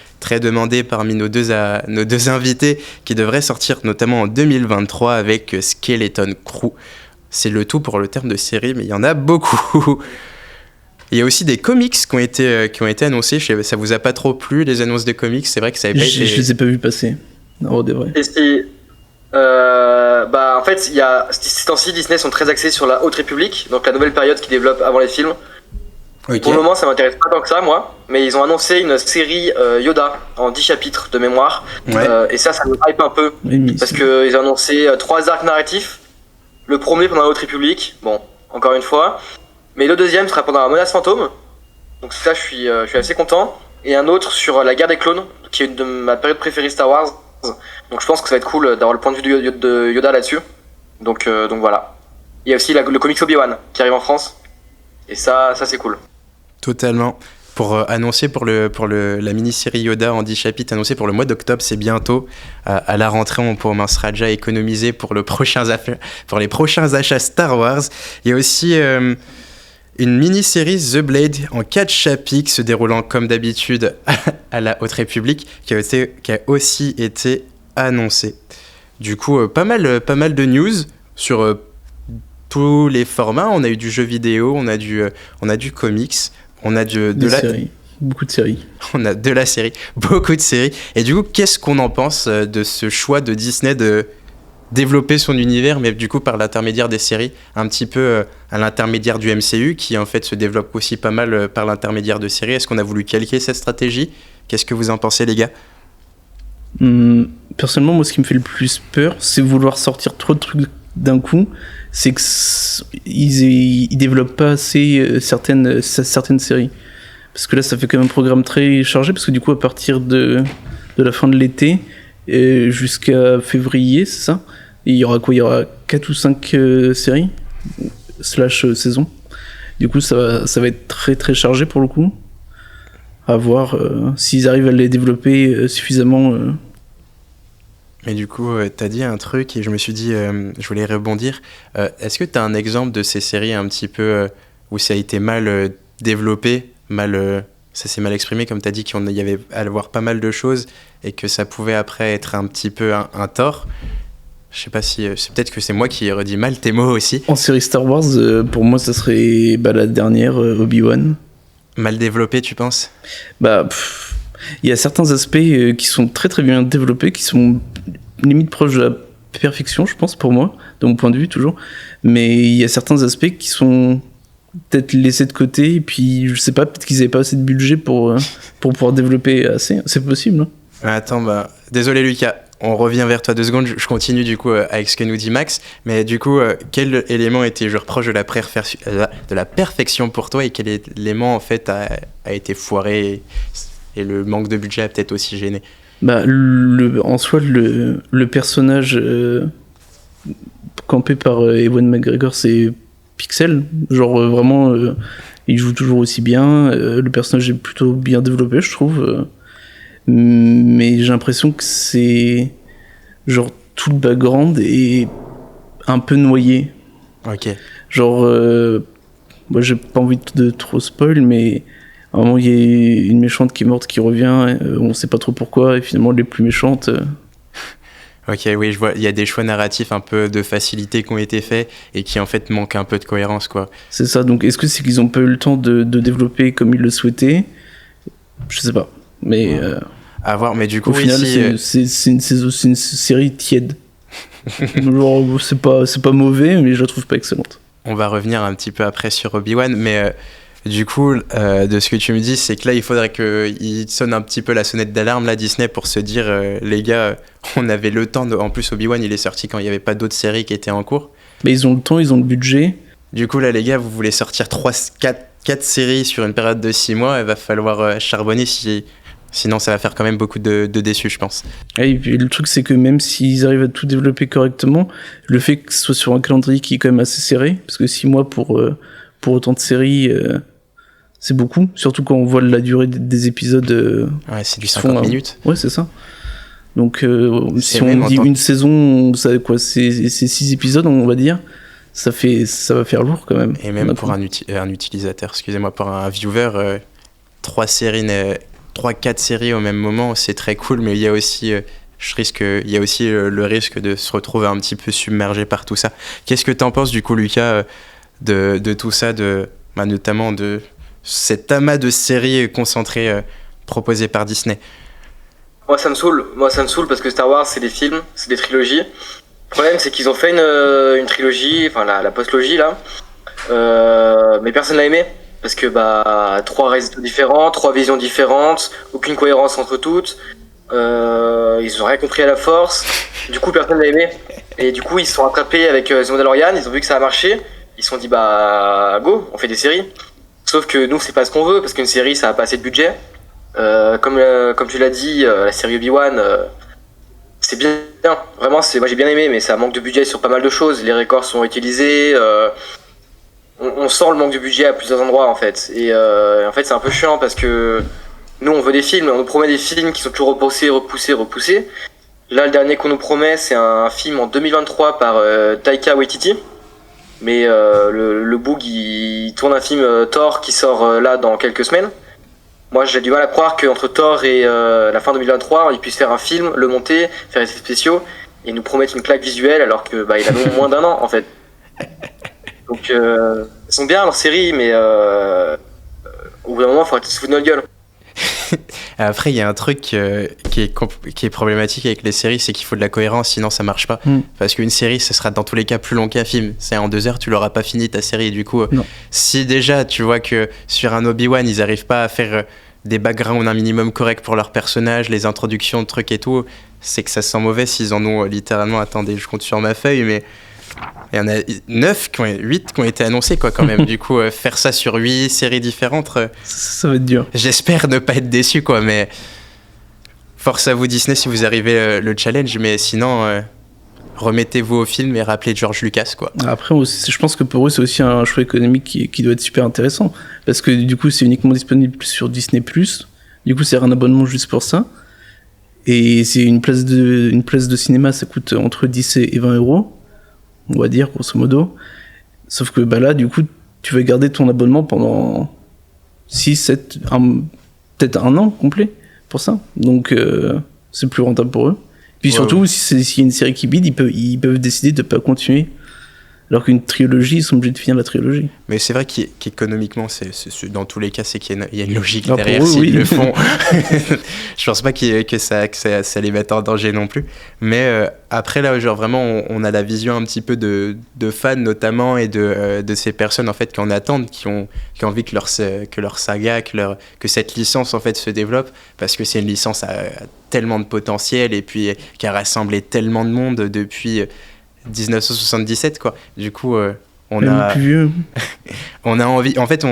demandé parmi nos deux invités, qui devrait sortir notamment en 2023 avec Skeleton Crew. C'est le tout pour le terme de série, mais il y en a beaucoup. Il y a aussi des comics qui ont été annoncés. Ça vous a pas trop plu, les annonces des comics? C'est vrai que ça avait pas été... Je les ai pas vus passer. Non, de vrai. En fait, ces temps-ci, Disney sont très axés sur la Haute République, donc la nouvelle période qu'ils développent avant les films. Okay. Pour le moment, ça m'intéresse pas tant que ça, moi. Mais ils ont annoncé une série Yoda en 10 chapitres de mémoire. Ouais. Et ça me hype un peu. Parce qu'ils ont annoncé 3 arcs narratifs. Le premier pendant la Haute République, bon, encore une fois. Mais le deuxième sera pendant la menace fantôme. Donc ça, je suis assez content. Et un autre sur la guerre des clones, qui est une de ma période préférée Star Wars. Donc je pense que ça va être cool d'avoir le point de vue de Yoda là-dessus. Donc voilà. Il y a aussi le comics Obi-Wan qui arrive en France. Et ça c'est cool. Totalement. Pour annoncer pour la mini-série Yoda en 10 chapitres, annoncé pour le mois d'octobre, c'est bientôt. À la rentrée, on sera déjà économisé pour les prochains achats Star Wars. Il y a aussi une mini-série The Blade en 4 chapitres se déroulant comme d'habitude à la Haute République qui a aussi été annoncée. Du coup, pas mal de news sur tous les formats. On a eu du jeu vidéo, on a du comics, on a séries. Beaucoup de séries. On a de la série, beaucoup de séries. Et du coup, qu'est-ce qu'on en pense de ce choix de Disney de développer son univers, mais du coup par l'intermédiaire des séries, un petit peu à l'intermédiaire du MCU, qui en fait se développe aussi pas mal par l'intermédiaire de séries. Est-ce qu'on a voulu calquer cette stratégie ? Qu'est-ce que vous en pensez, les gars ? Personnellement, moi, ce qui me fait le plus peur, c'est vouloir sortir trop de trucs d'un coup. C'est que ils développent pas assez certaines séries. Parce que là, ça fait quand même un programme très chargé, parce que du coup, à partir de la fin de l'été jusqu'à février, c'est ça ? Et il y aura quoi ? Il y aura 4 ou 5 séries / saisons. Du coup, ça va être très très chargé pour le coup. À voir s'ils arrivent à les développer suffisamment. Mais du coup, t'as dit un truc et je me suis dit, je voulais rebondir. Est-ce que t'as un exemple de ces séries un petit peu où ça a été mal développé, ça s'est mal exprimé, comme t'as dit qu'il y avait à voir pas mal de choses et que ça pouvait après être un petit peu un tort. Je sais pas si c'est peut-être que c'est moi qui redis mal tes mots aussi. En série Star Wars, pour moi, ça serait la dernière, Obi-Wan. Mal développé, tu penses ? Il y a certains aspects qui sont très très bien développés, qui sont limite proches de la perfection, je pense, pour moi, de mon point de vue toujours. Mais il y a certains aspects qui sont peut-être laissés de côté, et puis je sais pas, peut-être qu'ils avaient pas assez de budget pour pouvoir développer assez. C'est possible, hein. Attends, désolé Lucas, on revient vers toi 2 secondes, je continue du coup avec ce que nous dit Max, mais du coup, quel élément était proche de la perfection pour toi et quel élément en fait a été foiré et le manque de budget a peut-être aussi gêné ? En soi, le personnage campé par Ewan McGregor, c'est Pixel, genre vraiment, il joue toujours aussi bien, le personnage est plutôt bien développé, je trouve. Mais j'ai l'impression que c'est genre tout le background est un peu noyé. Ok. Genre, moi j'ai pas envie de trop spoil, mais à un moment il y a une méchante qui est morte qui revient, on sait pas trop pourquoi, et finalement elle est plus méchante. Ok, oui, je vois, il y a des choix narratifs un peu de facilité qui ont été faits et qui en fait manquent un peu de cohérence, quoi. C'est ça, donc est-ce que c'est qu'ils ont pas eu le temps de développer comme ils le souhaitaient ? Je sais pas. Mais à voir, mais du coup, au final, c'est une série tiède. Genre, c'est pas mauvais, mais je la trouve pas excellente. On va revenir un petit peu après sur Obi-Wan, mais du coup, de ce que tu me dis, c'est que là, il faudrait qu'il sonne un petit peu la sonnette d'alarme, là, Disney, pour se dire, les gars, on avait le temps. En plus, Obi-Wan, il est sorti quand il n'y avait pas d'autres séries qui étaient en cours. Mais ils ont le temps, ils ont le budget. Du coup, là, les gars, vous voulez sortir 4 séries sur une période de 6 mois, il va falloir charbonner sinon ça va faire quand même beaucoup de déçus, je pense. Et puis, le truc, c'est que même s'ils arrivent à tout développer correctement, le fait que ce soit sur un calendrier qui est quand même assez serré, parce que 6 mois pour autant de séries, c'est beaucoup, surtout quand on voit la durée des épisodes. Ouais, c'est du 50 minutes. Ouais, c'est ça. Donc, si on dit une saison, ça, quoi, c'est 6 épisodes, on va dire. Ça va faire lourd quand même. Et même pour un utilisateur, excusez-moi, pour un viewer, 3-4 séries au même moment, c'est très cool, mais il y a aussi, le risque de se retrouver un petit peu submergé par tout ça. Qu'est-ce que t'en penses du coup, Lucas, de tout ça, notamment de cet amas de séries concentrées proposées par Disney ? Moi ça me saoule parce que Star Wars c'est des films, c'est des trilogies. Le problème c'est qu'ils ont fait une trilogie, enfin la post-logie là, mais personne l'a aimé. Parce que 3 résultats différents, 3 visions différentes, aucune cohérence entre toutes. Ils ont rien compris à la force. Du coup, personne l'a aimé. Et du coup, ils se sont rattrapés avec The Mandalorian. Ils ont vu que ça a marché. Ils se sont dit, go, on fait des séries. Sauf que nous, c'est pas ce qu'on veut, parce qu'une série, ça a pas assez de budget. Comme tu l'as dit, la série Obi-Wan, c'est bien. Vraiment, moi j'ai bien aimé, mais ça manque de budget sur pas mal de choses. Les records sont utilisés. On sent le manque de budget à plusieurs endroits, en fait. Et en fait, c'est un peu chiant, parce que nous, on veut des films, on nous promet des films qui sont toujours repoussés. Là, le dernier qu'on nous promet, c'est un film en 2023 par Taika Waititi. Mais le Boog, il tourne un film Thor qui sort là dans quelques semaines. Moi, j'ai du mal à croire qu'entre Thor et la fin 2023, il puisse faire un film, le monter, faire des effets spéciaux et nous promettre une claque visuelle alors que il a moins d'un an en fait. Donc, ils sont bien leurs séries, mais au bout d'un moment, il faudrait qu'ils se foutent de notre gueule. Après, il y a un truc qui est problématique avec les séries, c'est qu'il faut de la cohérence, sinon ça marche pas. Parce qu'une série, ce sera dans tous les cas plus long qu'un film. C'est en 2 heures, tu l'auras pas fini ta série. Et du coup, si déjà tu vois que sur un Obi-Wan, ils arrivent pas à faire des backgrounds un minimum corrects pour leurs personnages, les introductions de trucs et tout, c'est que ça sent mauvais s'ils en ont littéralement. Attendez, je compte sur ma feuille, mais il y en a 8 qui ont été annoncés quoi, quand même. Du coup, faire ça sur 8 séries différentes, ça va être dur. J'espère ne pas être déçu, quoi, mais force à vous Disney si vous arrivez le challenge, mais sinon, remettez-vous au film et rappelez George Lucas, quoi. Après, je pense que pour eux, c'est aussi un choix économique qui doit être super intéressant, parce que du coup, c'est uniquement disponible sur Disney+. Du coup, c'est un abonnement juste pour ça. Et c'est une place de cinéma, ça coûte entre 10 et 20 euros. On va dire, grosso modo. Sauf que là, du coup, tu vas garder ton abonnement pendant 6, 7, peut-être un an complet pour ça. Donc, c'est plus rentable pour eux. Puis surtout, s'il y a une série qui bide, ils peuvent décider de ne pas continuer. Alors qu'une trilogie, ils sont obligés de finir la trilogie. Mais c'est vrai qu'économiquement, dans tous les cas, c'est qu'il y a une logique alors derrière pour eux, s'ils le font. Je pense pas que ça les mette en danger non plus. Mais après, là, genre vraiment, on a la vision un petit peu de fans, notamment, et de ces personnes, en fait, qui en attendent, qui ont envie que leur saga, que cette licence, en fait, se développe, parce que c'est une licence à tellement de potentiel, et puis qui a rassemblé tellement de monde depuis 1977, quoi. Du coup, on a envie. En fait,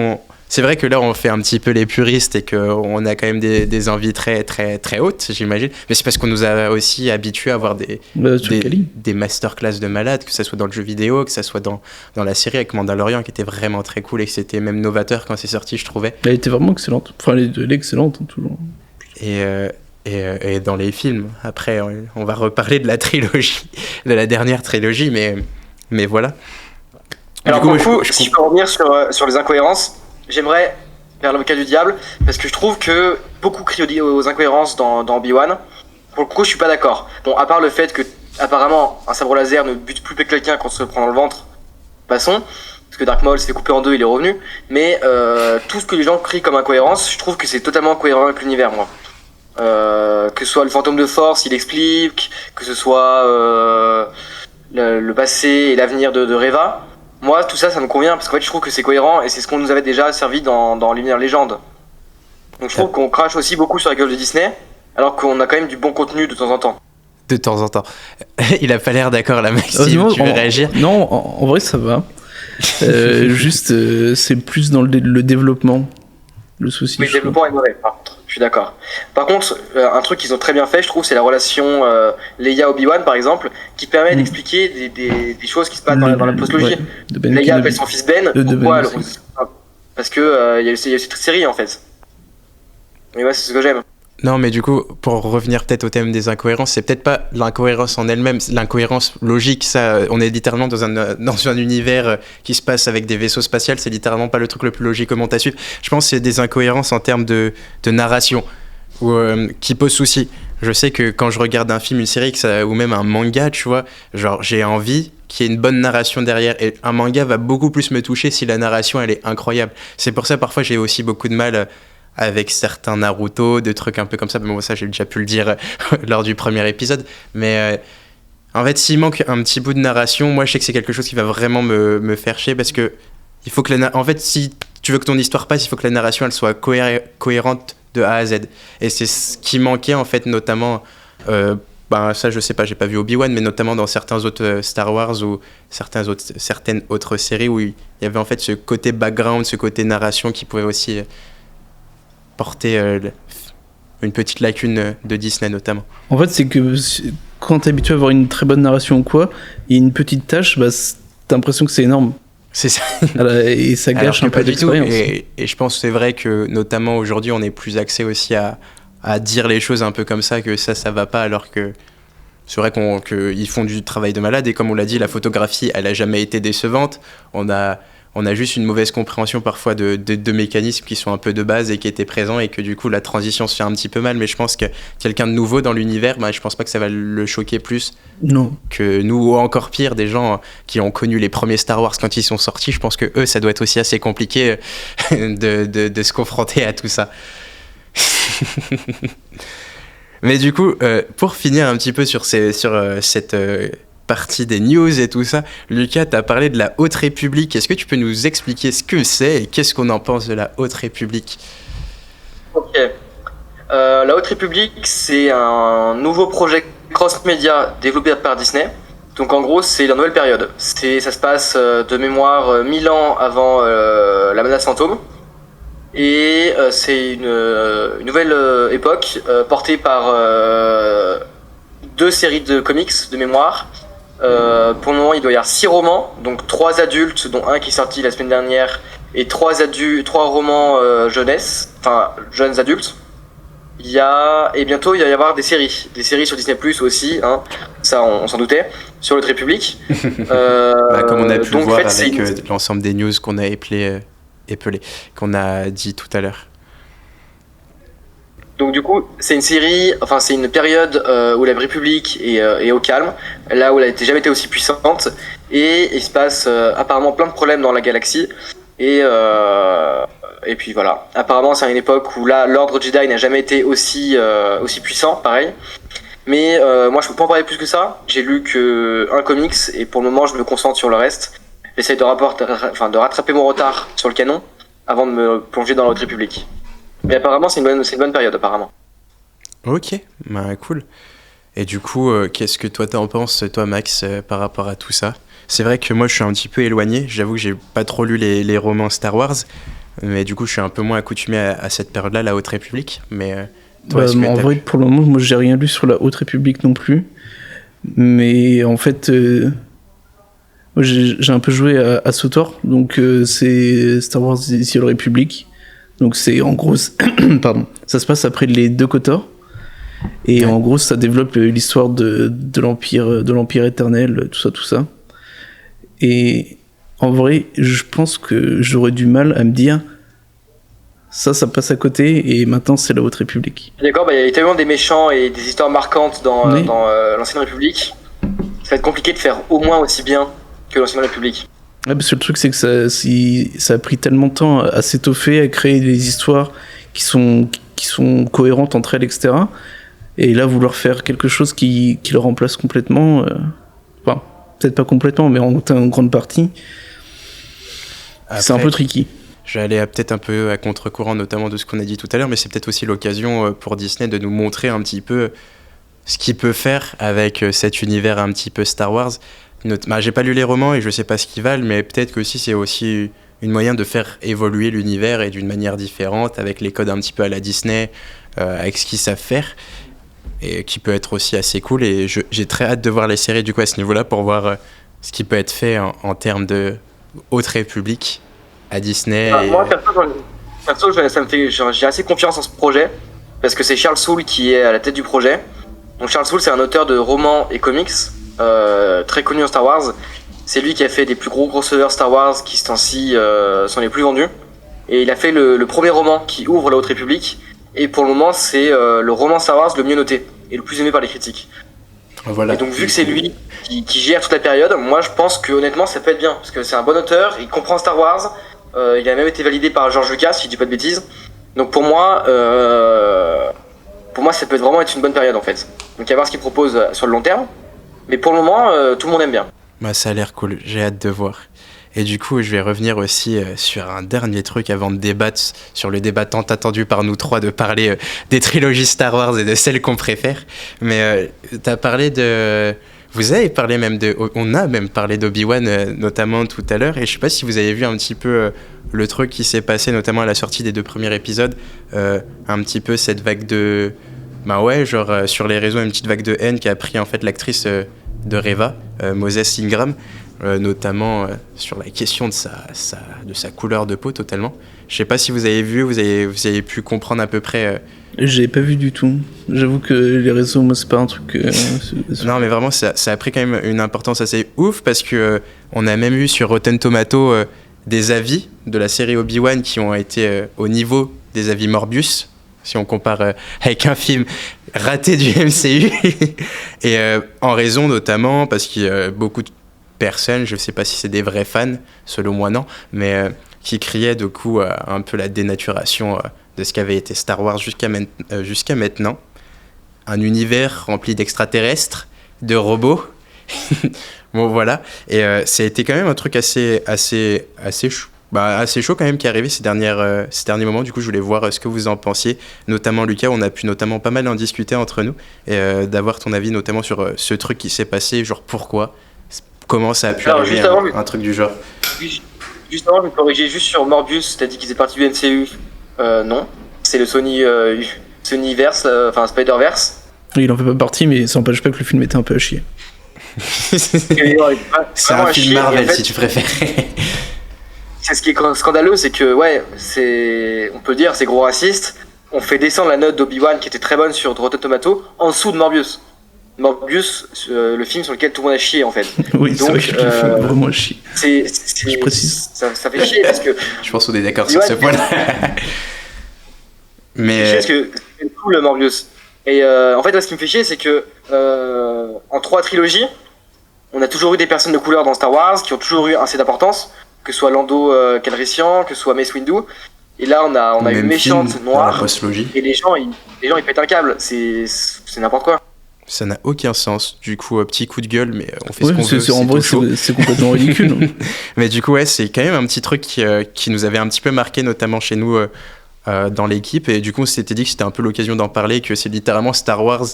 c'est vrai que là, on fait un petit peu les puristes et qu'on a quand même des envies très, très, très hautes, j'imagine. Mais c'est parce qu'on nous a aussi habitués à avoir des masterclass de malades, que ça soit dans le jeu vidéo, que ça soit dans la série avec Mandalorian, qui était vraiment très cool et que c'était même novateur quand c'est sorti, je trouvais. Elle était vraiment excellente. Enfin, elle est excellente, hein, toujours. Et dans les films, après, on va reparler de la trilogie, de la dernière trilogie, mais voilà. Alors, du coup, si je peux revenir sur les incohérences, j'aimerais faire l'avocat du diable, parce que je trouve que beaucoup crient aux incohérences dans Obi-Wan. Pour le coup, je suis pas d'accord. Bon, à part le fait que, apparemment, un sabre laser ne bute plus quelqu'un quand on se prend dans le ventre, passons. Parce que Dark Maul s'est coupé en deux, il est revenu. Mais tout ce que les gens crient comme incohérence, je trouve que c'est totalement cohérent avec l'univers, moi. Que ce soit le fantôme de force, il explique, que ce soit le passé et l'avenir de Reva. Moi, tout ça, ça me convient parce qu'en fait, je trouve que c'est cohérent et c'est ce qu'on nous avait déjà servi dans l'univers légende. Donc, je trouve qu'on crache aussi beaucoup sur la gueule de Disney, alors qu'on a quand même du bon contenu de temps en temps. De temps en temps. Il a pas l'air d'accord, là, Maxime. Tu veux réagir ? Non, en vrai, ça va. Juste, c'est plus dans le développement. Le souci. Oui, le développement est mauvais, par contre. Je suis d'accord. Par contre, un truc qu'ils ont très bien fait, je trouve, c'est la relation Leia-Obi-Wan, par exemple, qui permet d'expliquer des choses qui se passent dans la postlogie. Leia appelle son fils Ben. Pourquoi parce que il y a cette série, en fait. Et ouais, c'est ce que j'aime. Non, mais du coup, pour revenir peut-être au thème des incohérences, c'est peut-être pas l'incohérence en elle-même, l'incohérence logique, ça, on est littéralement dans un univers qui se passe avec des vaisseaux spatials, c'est littéralement pas le truc le plus logique au monde à suivre. Je pense que c'est des incohérences en termes de narration, qui posent souci. Je sais que quand je regarde un film, une série, ou même un manga, tu vois, genre j'ai envie qu'il y ait une bonne narration derrière, et un manga va beaucoup plus me toucher si la narration, elle est incroyable. C'est pour ça, parfois, j'ai aussi beaucoup de mal avec certains Naruto, des trucs un peu comme ça. Mais bon, ça, j'ai déjà pu le dire lors du premier épisode. Mais en fait, s'il manque un petit bout de narration, moi, je sais que c'est quelque chose qui va vraiment me faire chier parce que il faut que en fait, si tu veux que ton histoire passe, il faut que la narration, elle soit cohérente de A à Z. Et c'est ce qui manquait, en fait, notamment ben ça je sais pas, j'ai pas vu Obi-Wan, mais notamment dans certains autres Star Wars ou certaines autres séries où il y avait en fait ce côté background, ce côté narration qui pouvait aussi porter une petite lacune de Disney notamment. En fait, c'est que quand t'es habitué à avoir une très bonne narration ou quoi, il y a une petite tâche, bah, t'as l'impression que c'est énorme. C'est ça. Et ça gâche un peu l'expérience. Et je pense que c'est vrai que notamment aujourd'hui, on est plus axé aussi à dire les choses un peu comme ça, que ça va pas, alors que c'est vrai qu'ils font du travail de malade. Et comme on l'a dit, la photographie, elle a jamais été décevante. On a juste une mauvaise compréhension parfois de mécanismes qui sont un peu de base et qui étaient présents, et que du coup la transition se fait un petit peu mal. Mais je pense que quelqu'un de nouveau dans l'univers, bah, je pense pas que ça va le choquer plus que nous, ou encore pire, des gens qui ont connu les premiers Star Wars quand ils sont sortis. Je pense que eux, ça doit être aussi assez compliqué de se confronter à tout ça. Mais du coup, pour finir un petit peu sur cette partie des news et tout ça, Lucas, tu as parlé de la Haute République. Est-ce que tu peux nous expliquer ce que c'est et qu'est-ce qu'on en pense de la Haute République ? Ok. La Haute République, c'est un nouveau projet cross-média développé par Disney. Donc en gros, c'est la nouvelle période. Ça se passe de mémoire 1000 ans avant la menace fantôme. Et c'est une nouvelle époque portée par 2 séries de comics de mémoire. Pour le moment, il doit y avoir 6 romans, donc 3 adultes, dont un qui est sorti la semaine dernière, et 3 romans jeunesse, enfin jeunes adultes. Et bientôt, il va y avoir des séries sur Disney Plus aussi, hein, ça on s'en doutait, sur l'Haute République. Comme on a pu le voir avec l'ensemble des news qu'on a épelé, qu'on a dit tout à l'heure. Donc du coup, c'est une période où la République est au calme, là où elle n'a jamais été aussi puissante, et il se passe apparemment plein de problèmes dans la galaxie, et puis voilà. Apparemment, c'est une époque où là, l'ordre Jedi n'a jamais été aussi puissant, pareil. Mais moi, je peux pas en parler plus que ça. J'ai lu qu'un comics, et pour le moment, je me concentre sur le reste. J'essaie de rattraper mon retard sur le canon avant de me plonger dans la Haute République. Mais apparemment, c'est une bonne période, apparemment. Ok, bah cool. Et du coup, qu'est-ce que toi t'en penses, toi Max, par rapport à tout ça ? C'est vrai que moi, je suis un petit peu éloigné. J'avoue que j'ai pas trop lu les romans Star Wars, mais du coup, je suis un peu moins accoutumé à cette période-là, la Haute République. Mais toi, en vrai, pour le moment, moi, j'ai rien lu sur la Haute République non plus. Mais en fait, j'ai un peu joué à SWTOR, donc c'est Star Wars The Old Republic. Donc c'est en gros, pardon, ça se passe après les 2 KOTOR, et en gros ça développe l'histoire de l'empire éternel, tout ça. Et en vrai, je pense que j'aurais du mal à me dire ça passe à côté, et maintenant c'est la Haute République. D'accord, il y a tellement des méchants et des histoires marquantes dans l'Ancienne République, ça va être compliqué de faire au moins aussi bien que l'Ancienne République. Ouais, parce que le truc, c'est que ça a pris tellement de temps à s'étoffer, à créer des histoires qui sont cohérentes entre elles, etc. Et là, vouloir faire quelque chose qui le remplace complètement, enfin, peut-être pas complètement, mais en grande partie, après, c'est un peu tricky. Je vais aller peut-être un peu à contre-courant, notamment de ce qu'on a dit tout à l'heure, mais c'est peut-être aussi l'occasion pour Disney de nous montrer un petit peu ce qu'il peut faire avec cet univers un petit peu Star Wars. J'ai pas lu les romans et je sais pas ce qu'ils valent, mais peut-être que c'est aussi une moyen de faire évoluer l'univers, et d'une manière différente, avec les codes un petit peu à la Disney, avec ce qu'ils savent faire, et qui peut être aussi assez cool. Et j'ai très hâte de voir les séries du coup à ce niveau-là, pour voir ce qui peut être fait en termes de Haute République à Disney. Moi, perso, j'ai assez confiance en ce projet, parce que c'est Charles Soule qui est à la tête du projet. Donc Charles Soule, c'est un auteur de romans et comics, très connu en Star Wars. C'est lui qui a fait des plus gros crossovers Star Wars qui, ce temps-ci, sont les plus vendus. Et il a fait le premier roman qui ouvre la Haute République. Et pour le moment, c'est le roman Star Wars le mieux noté et le plus aimé par les critiques. Voilà. Et donc, vu que c'est lui qui gère toute la période, moi je pense que honnêtement ça peut être bien. Parce que c'est un bon auteur, il comprend Star Wars. Il a même été validé par George Lucas, si je dis pas de bêtises. Donc pour moi, ça peut vraiment être une bonne période en fait. Donc à voir ce qu'il propose sur le long terme. Mais pour le moment, tout le monde aime bien. Ça a l'air cool, j'ai hâte de voir. Et du coup, je vais revenir aussi sur un dernier truc avant de débattre sur le débat tant attendu par nous trois de parler des trilogies Star Wars et de celles qu'on préfère. Mais t'as parlé de... Vous avez parlé même de... On a même parlé d'Obi-Wan notamment tout à l'heure. Et je sais pas si vous avez vu un petit peu le truc qui s'est passé notamment à la sortie des 2 premiers épisodes. Un petit peu cette vague de... Bah ouais, genre sur les réseaux, une petite vague de haine qui a pris en fait l'actrice de Reva, Moses Ingram. Notamment sur la question de sa couleur de peau totalement. Je sais pas si vous avez vu, vous avez pu comprendre à peu près... J'ai pas vu du tout. J'avoue que les réseaux, moi, c'est pas un truc... Non, mais vraiment, ça a pris quand même une importance assez ouf parce que on a même eu sur Rotten Tomatoes des avis de la série Obi-Wan qui ont été au niveau des avis Morbius, si on compare avec un film raté du MCU. Et en raison notamment parce qu'il y a beaucoup de personnes, je sais pas si c'est des vrais fans, selon moi non, mais qui criaient du coup un peu la dénaturation de ce qu'avait été Star Wars jusqu'à maintenant. Un univers rempli d'extraterrestres, de robots. Bon voilà, et ça a été quand même un truc assez chaud quand même qui est arrivé ces derniers moments. Du coup je voulais voir ce que vous en pensiez, notamment Lucas. On a pu notamment pas mal en discuter entre nous et d'avoir ton avis notamment sur ce truc qui s'est passé, genre pourquoi, comment ça a pu arriver un truc du genre. Juste avant, je me corrigeais juste sur Morbius, t'as dit qu'il faisait partie du MCU. Non, c'est le Sonyverse, enfin Spider-Verse. Il en fait pas partie, mais ça n'empêche pas que le film était un peu à chier. C'est un film Marvel, en fait, si tu préfères. C'est ce qui est scandaleux, c'est que, on peut dire, c'est gros raciste. On fait descendre la note d'Obi-Wan, qui était très bonne sur Rotten Tomatoes, en dessous de Morbius. Morbius, le film sur lequel tout le monde a chié, en fait. Oui, donc, c'est vrai qu'il fait vraiment chier. Je précise. Ça fait chier, parce que... Je pense qu'on est d'accord sur ce point-là. Mais... Parce que c'est cool, le Morbius. Et en fait, ce qui me fait chier, c'est que en 3 trilogies, on a toujours eu des personnes de couleur dans Star Wars qui ont toujours eu assez d'importance, que ce soit Lando Calrissian, que ce soit Mace Windu. Et là, on a une méchante noire. Et les gens, ils pètent un câble. C'est n'importe quoi. Ça n'a aucun sens. Du coup, petit coup de gueule, mais on fait ce qu'on veut. En vrai, c'est complètement ridicule. Mais du coup, c'est quand même un petit truc qui nous avait un petit peu marqué, notamment chez nous dans l'équipe. Et du coup, on s'était dit que c'était un peu l'occasion d'en parler, que c'est littéralement Star Wars.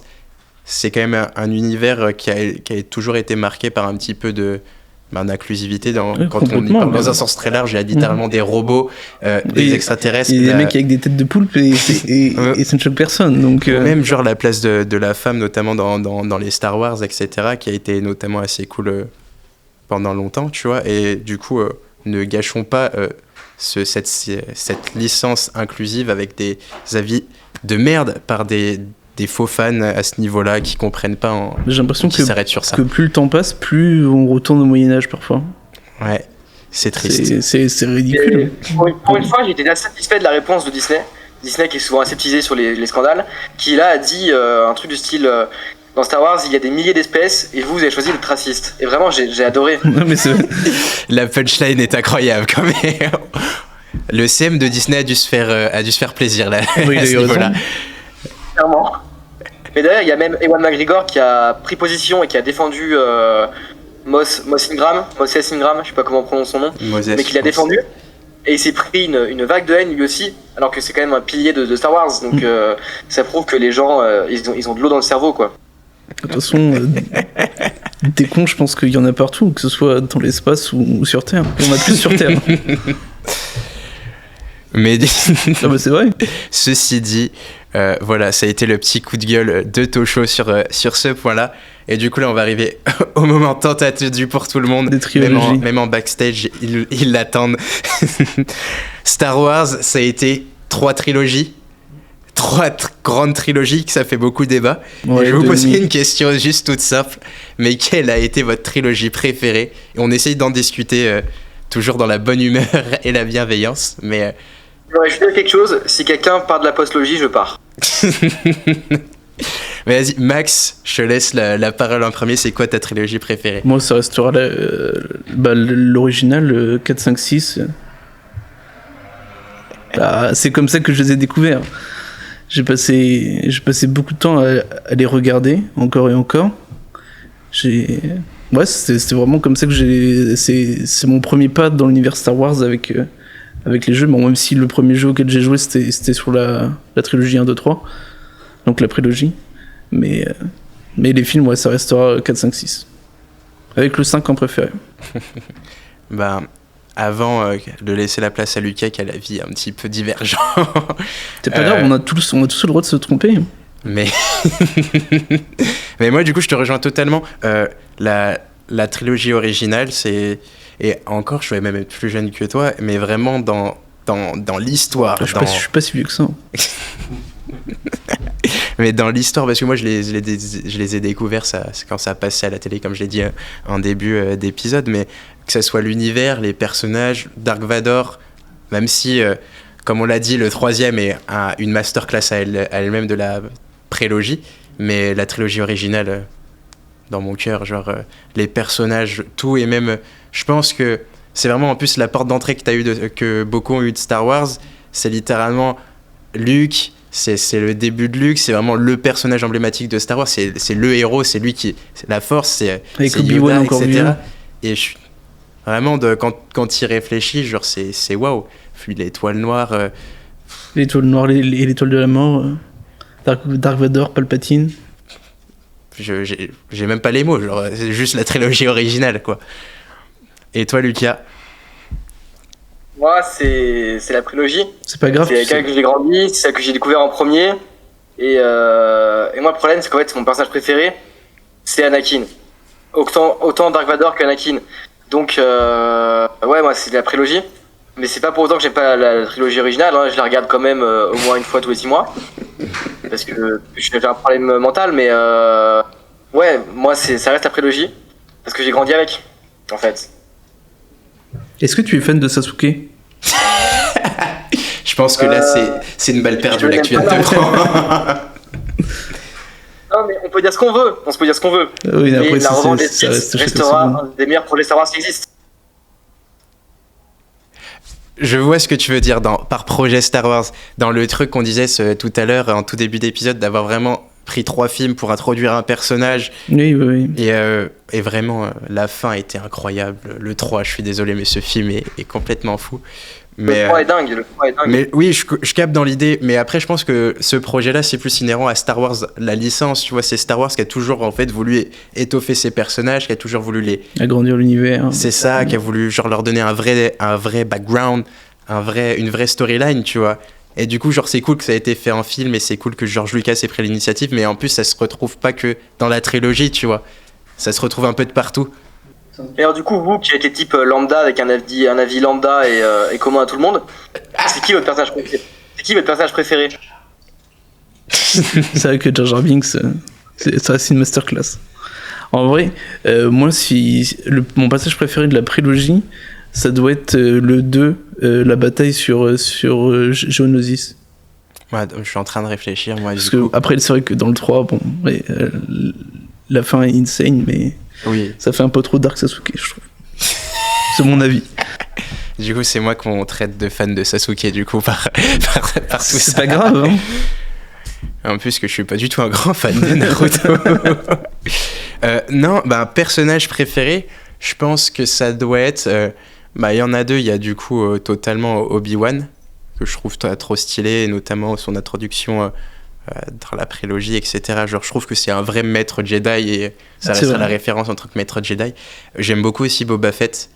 C'est quand même un univers qui a toujours été marqué par un petit peu d'inclusivité quand on y parle dans un sens très large. Il y a littéralement des robots, des extraterrestres. Et des mecs avec des têtes de poulpe et ça ne choque personne. Donc, même genre la place de la femme, notamment dans les Star Wars, etc., qui a été notamment assez cool pendant longtemps, tu vois. Et du coup, ne gâchons pas cette licence inclusive avec des avis de merde par des faux fans à ce niveau-là qui comprennent pas. J'ai l'impression que plus le temps passe, plus on retourne au Moyen-Âge parfois. Ouais, c'est triste. C'est ridicule. Pour une fois, j'étais assez satisfait de la réponse de Disney. Disney qui est souvent aseptisé sur les scandales, qui là a dit un truc du style dans Star Wars, il y a des milliers d'espèces et vous avez choisi d'être raciste. Et vraiment, j'ai adoré. Non, mais la punchline est incroyable quand même. Le CM de Disney a dû se faire plaisir là. Oui, à ce niveau-là. Clairement. Mais d'ailleurs, il y a même Ewan McGregor qui a pris position et qui a défendu Moses Ingram, je sais pas comment on prononce son nom, mais qui l'a défendu. Et il s'est pris une vague de haine lui aussi, alors que c'est quand même un pilier de Star Wars. Donc ça prouve que les gens, ils ont de l'eau dans le cerveau, quoi. De toute façon, des cons, je pense qu'il y en a partout, que ce soit dans l'espace ou sur Terre. Il y en a plus sur Terre. Mais c'est vrai. Ceci dit, voilà, ça a été le petit coup de gueule de Tosho sur ce point-là. Et du coup, là, on va arriver au moment tant attendu pour tout le monde. Même en backstage, ils l'attendent. Star Wars, ça a été 3 trilogies. 3 grandes trilogies, que ça fait beaucoup de débat. Ouais, je vais vous poser une question juste toute simple. Mais quelle a été votre trilogie préférée? Et on essaye d'en discuter toujours dans la bonne humeur et la bienveillance. Mais ouais, je vais dire quelque chose. Si quelqu'un part de la postlogie, je pars. Mais vas-y, Max, je te laisse la parole en premier. C'est quoi ta trilogie préférée? Moi, ça restera l'original 4, 5, 6. C'est comme ça que je les ai découverts. J'ai passé beaucoup de temps à les regarder, encore et encore. Ouais, c'était vraiment comme ça que c'est mon premier pas dans l'univers Star Wars avec les jeux. Bon, même si le premier jeu auquel j'ai joué c'était sur la trilogie 1, 2, 3, donc la prélogie. Mais les films, ouais, ça restera 4, 5, 6. Avec le 5 en préféré. Bah, avant de laisser la place à Lucas qui a la vie un petit peu divergente. C'est pas grave, on a tous le droit de se tromper. Mais moi, du coup, je te rejoins totalement. La trilogie originale, c'est... Et encore, je vais même être plus jeune que toi, mais vraiment dans l'histoire. Je suis pas si vieux que ça. Mais dans l'histoire, parce que moi, je les ai découverts quand ça passait à la télé, comme je l'ai dit en début d'épisode, mais que ça soit l'univers, les personnages, Dark Vador, même si, comme on l'a dit, le troisième est une masterclass à elle-même de la prélogie, mais la trilogie originale, dans mon cœur, genre les personnages, tout, et même, je pense que c'est vraiment en plus la porte d'entrée que beaucoup ont eu de Star Wars, c'est littéralement Luke, c'est le début de Luke, c'est vraiment le personnage emblématique de Star Wars, c'est le héros, c'est lui qui... C'est la force, c'est Yoda, etc. Et vraiment, quand il réfléchit, genre c'est waouh. Puis l'étoile noire... L'étoile noire et l'étoile de la mort... Dark Vador, Palpatine. J'ai même pas les mots, genre c'est juste la trilogie originale, quoi. Et toi, Lucas? Moi, c'est la prélogie. C'est pas grave. C'est celle que j'ai grandi, c'est celle que j'ai découvert en premier. Et moi, le problème, c'est qu'en fait, mon personnage préféré, c'est Anakin. Autant Dark Vador qu'Anakin. Donc, ouais, moi, c'est la prélogie. Mais c'est pas pour autant que j'aime pas la trilogie originale. Hein. Je la regarde quand même au moins une fois tous les 6 mois. Parce que j'ai un problème mental. Mais ouais, moi, ça reste la prélogie. Parce que j'ai grandi avec, en fait. Est-ce que tu es fan de Sasuke? Je pense que là, c'est une balle perdue là que tu viens de te prendre. Non, mais on peut dire ce qu'on veut. On se peut dire ce qu'on veut. Oui, mais après, la revanche des Sith restera un des meilleurs projets Star Wars qui existent. Je vois ce que tu veux dire par projet Star Wars. Dans le truc qu'on disait tout à l'heure, en tout début d'épisode, d'avoir vraiment pris 3 films pour introduire un personnage. Oui. Et vraiment, la fin était incroyable. Le 3, je suis désolé, mais ce film est complètement fou. Mais, le 3 est dingue. Mais oui, je capte dans l'idée. Mais après, je pense que ce projet-là, c'est plus inhérent à Star Wars, la licence. Tu vois, c'est Star Wars qui a toujours en fait voulu étoffer ses personnages, qui a toujours voulu agrandir l'univers. C'est ça, qui a voulu genre leur donner un vrai background, une vraie storyline, tu vois. Et du coup, genre, c'est cool que ça ait été fait en film et c'est cool que George Lucas ait pris l'initiative. Mais en plus, ça se retrouve pas que dans la trilogie, tu vois. Ça se retrouve un peu de partout. Et alors du coup, vous qui êtes type lambda avec un avis lambda et commun à tout le monde, c'est qui votre personnage préféré? C'est vrai que Jar Jar Binks, c'est une masterclass. En vrai, moi, mon passage préféré de la prélogie, ça doit être le 2, la bataille sur Geonosis. Ouais, je suis en train de réfléchir, moi. Parce que après, c'est vrai que dans le 3, bon, la fin est insane, mais oui. Ça fait un peu trop Dark Sasuke, je trouve. C'est mon avis. Du coup, c'est moi qu'on traite de fan de Sasuke, du coup, par tout ça. C'est pas grave, hein. En plus que je suis pas du tout un grand fan de Naruto. Non, personnage préféré, je pense que ça doit être... il y en a 2, il y a du coup totalement Obi-Wan, que je trouve trop stylé, et notamment son introduction dans la prélogie, etc. Genre, je trouve que c'est un vrai maître Jedi, et ça restera la référence en tant que maître Jedi. J'aime beaucoup aussi Boba Fett,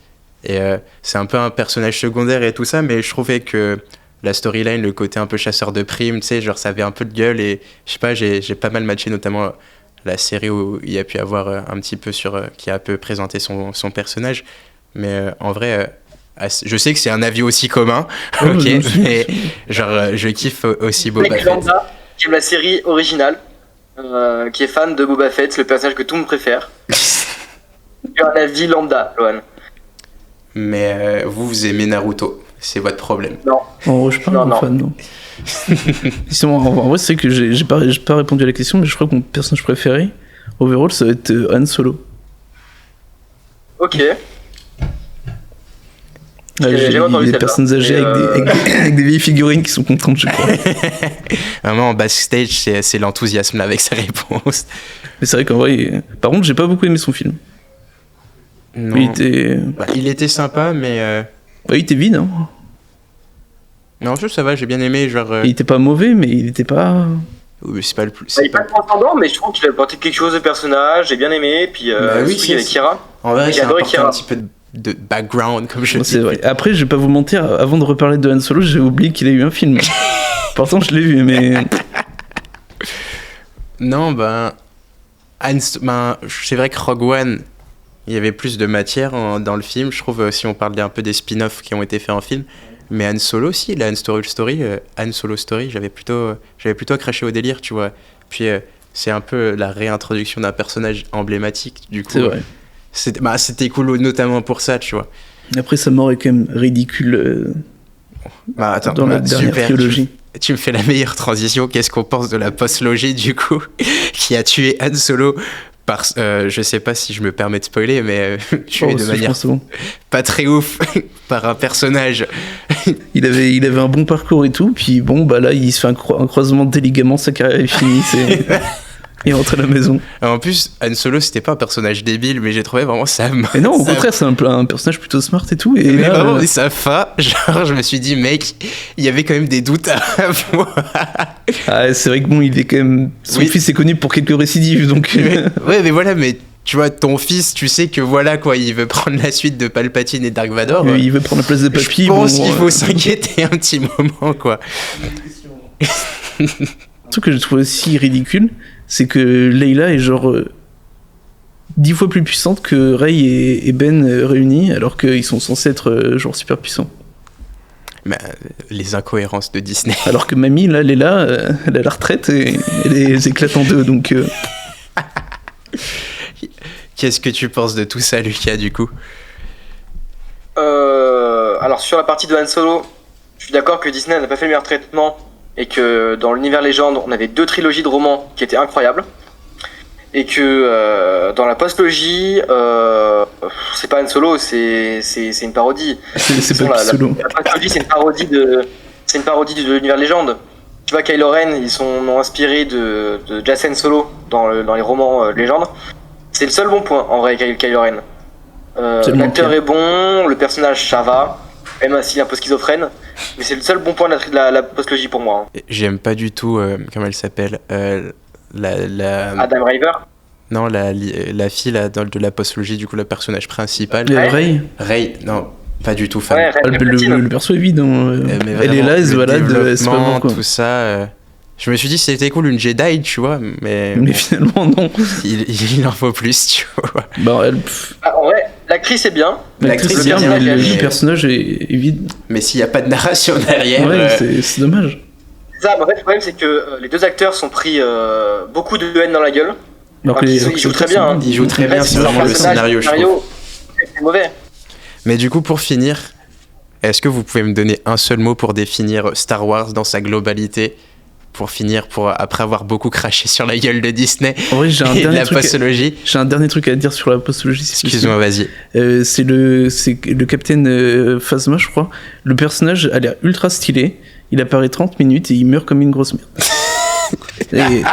et c'est un peu un personnage secondaire et tout ça, mais je trouvais que la storyline, le côté un peu chasseur de primes, tu sais, genre ça avait un peu de gueule, et je sais pas, j'ai pas mal matché, notamment la série où il y a pu avoir un petit peu qui a un peu présenté son personnage, mais en vrai, je sais que c'est un avis aussi commun, ok, mais genre je kiffe aussi Boba Fett. Qui aime la série originale, qui est fan de Boba Fett, c'est le personnage que tout le monde préfère. Tu as un avis lambda, Lohan. Mais vous aimez Naruto, c'est votre problème. Non. Je suis pas un fan, non. Sinon, en vrai, c'est que j'ai pas répondu à la question, mais je crois que mon personnage préféré, overall, ça va être Han Solo. Ok. J'ai des personnes âgées avec des vieilles figurines qui sont contentes, je crois. Vraiment, en backstage, c'est l'enthousiasme là avec sa réponse. Mais c'est vrai qu'en vrai, par contre, j'ai pas beaucoup aimé son film. Non. Il était sympa, mais... Bah, il était vide, hein. Mais en fait, ça va, j'ai bien aimé, genre... Il était pas mauvais, mais il était pas... Oui, c'est pas le plus... Il est pas transcendant, mais je trouve qu'il a apporté quelque chose de personnage, j'ai bien aimé, puis oui, il y avait Kira. En vrai, J'ai c'est adoré apporté Kira. un petit peu de background, comme je C'est dis. vrai. Après, je vais pas vous mentir, avant de reparler de Han Solo, j'ai oublié qu'il a eu un film. Pourtant, je l'ai vu, mais... Non, c'est vrai que Rogue One, il y avait plus de matière dans le film, je trouve, si on parle un peu des spin-offs qui ont été faits en film. Mais Han Solo aussi, la Han Solo Story, j'avais plutôt accroché au délire, tu vois. Puis c'est un peu la réintroduction d'un personnage emblématique, du coup. C'est vrai. C'était cool, notamment pour ça, tu vois. Après, sa mort est quand même ridicule dans la dernière trilogie. Tu me fais la meilleure transition. Qu'est-ce qu'on pense de la post-logie, du coup, qui a tué Han Solo je sais pas si je me permets de spoiler, mais tué de manière pas très ouf par un personnage. Il avait un bon parcours et tout, puis bon, bah là, il se fait un croisement de ligaments, sa carrière est finie, il rentre à la maison. En plus, Han Solo, c'était pas un personnage débile, mais j'ai trouvé vraiment ça... Mais non, au contraire, c'est un personnage plutôt smart et tout. Et mais là, vraiment, sa fin, genre, je me suis dit, mec, il y avait quand même des doutes à avoir. Ah, c'est vrai que bon, il est quand même... Son fils est connu pour quelques récidives, donc... mais voilà, mais... Tu vois, ton fils, tu sais que voilà quoi, il veut prendre la suite de Palpatine et Dark Vador. Il veut prendre la place de papy. Je pense qu'il faut s'inquiéter un petit moment, quoi. Un truc que je trouve aussi ridicule, c'est que Leila est genre 10 fois plus puissante que Rey et Ben réunis, alors qu'ils sont censés être genre super puissants. Les incohérences de Disney. Alors que mamie, là, elle est là, elle a la retraite et elle les éclate en deux, donc... Qu'est-ce que tu penses de tout ça, Lucas, du coup? Alors sur la partie de Han Solo, je suis d'accord que Disney n'a pas fait le meilleur traitement et que dans l'univers légende, on avait 2 trilogies de romans qui étaient incroyables et que dans la post-logie, c'est pas Han Solo, c'est une parodie. C'est pas Solo. La post-logie, c'est une parodie de l'univers légende. Tu vois, Kylo Ren, ils sont inspirés de Jacen Solo dans les romans légendes. C'est le seul bon point en vrai, Kylo Ren. L'acteur est bon, le personnage ça va, même s'il est un peu schizophrène, mais c'est le seul bon point de la postlogie pour moi. J'aime pas du tout, comment elle s'appelle, Adam Driver. Non, la fille de la postlogie, du coup, le personnage principal. Rey, non, pas du tout fan. Ouais, le perso est vide, elle est là, elle se balade, c'est pas bon quoi. Tout ça... Je me suis dit c'était cool une Jedi, tu vois, mais finalement non. Il en faut plus, tu vois. En vrai, l'actrice est bien. L'actrice est bien, mais le personnage est vide. Mais s'il n'y a pas de narration derrière... c'est dommage. Ça, en fait, le problème c'est que les 2 acteurs sont pris beaucoup de haine dans la gueule. Ils jouent très bien. Ils jouent très bien, c'est vraiment le scénario, je trouve. C'est mauvais. Mais du coup, pour finir, est-ce que vous pouvez me donner un seul mot pour définir Star Wars dans sa globalité ? Pour finir, après avoir beaucoup craché sur la gueule de Disney et de la postologie. J'ai un dernier truc à dire sur la postologie. Excuse-moi, vas-y. C'est le capitaine Phasma, je crois. Le personnage a l'air ultra stylé. Il apparaît 30 minutes et il meurt comme une grosse merde.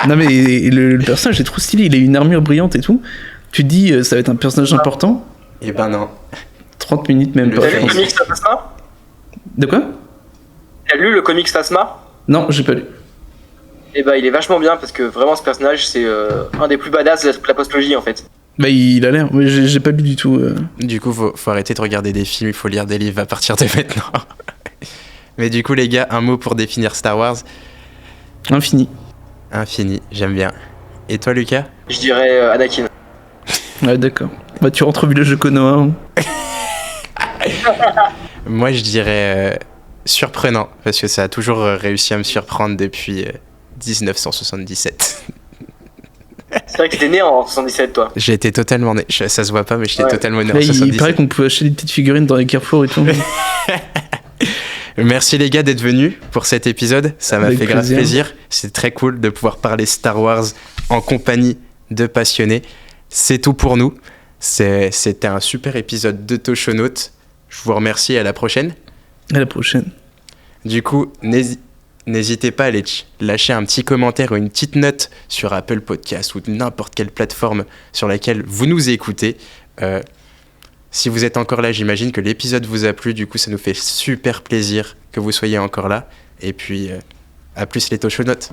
Non mais le personnage est trop stylé. Il a une armure brillante et tout. Tu te dis, ça va être un personnage important. Eh ben non. 30 minutes même pas. T'as lu le comics Phasma ? De quoi ? T'as lu le comics Phasma ? Non, j'ai pas lu. Et bah il est vachement bien parce que vraiment ce personnage c'est un des plus badass de la postlogie en fait. Bah il a l'air, mais j'ai pas lu du tout. Du coup faut arrêter de regarder des films, il faut lire des livres à partir de maintenant. Mais du coup les gars, un mot pour définir Star Wars. Infini, j'aime bien. Et toi Lucas ? Je dirais Anakin. Ouais d'accord. Bah tu rentres au village de Konoha. Moi je dirais surprenant, parce que ça a toujours réussi à me surprendre depuis 1977. C'est vrai que t'étais né en 77 toi. J'ai été totalement né, ça se voit pas mais j'étais totalement né en 77. Il paraît qu'on pouvait acheter des petites figurines dans les carrefours et tout. Merci les gars d'être venus pour cet épisode, ça m'a fait grave plaisir. C'est très cool de pouvoir parler Star Wars en compagnie de passionnés. C'est tout pour nous, c'était un super épisode de Toshonautes. Je vous remercie et à la prochaine. À la prochaine. Du coup, n'hésitez pas à aller lâcher un petit commentaire ou une petite note sur Apple Podcast ou n'importe quelle plateforme sur laquelle vous nous écoutez. Si vous êtes encore là, j'imagine que l'épisode vous a plu. Du coup, ça nous fait super plaisir que vous soyez encore là. Et puis, à plus les Toshonotes.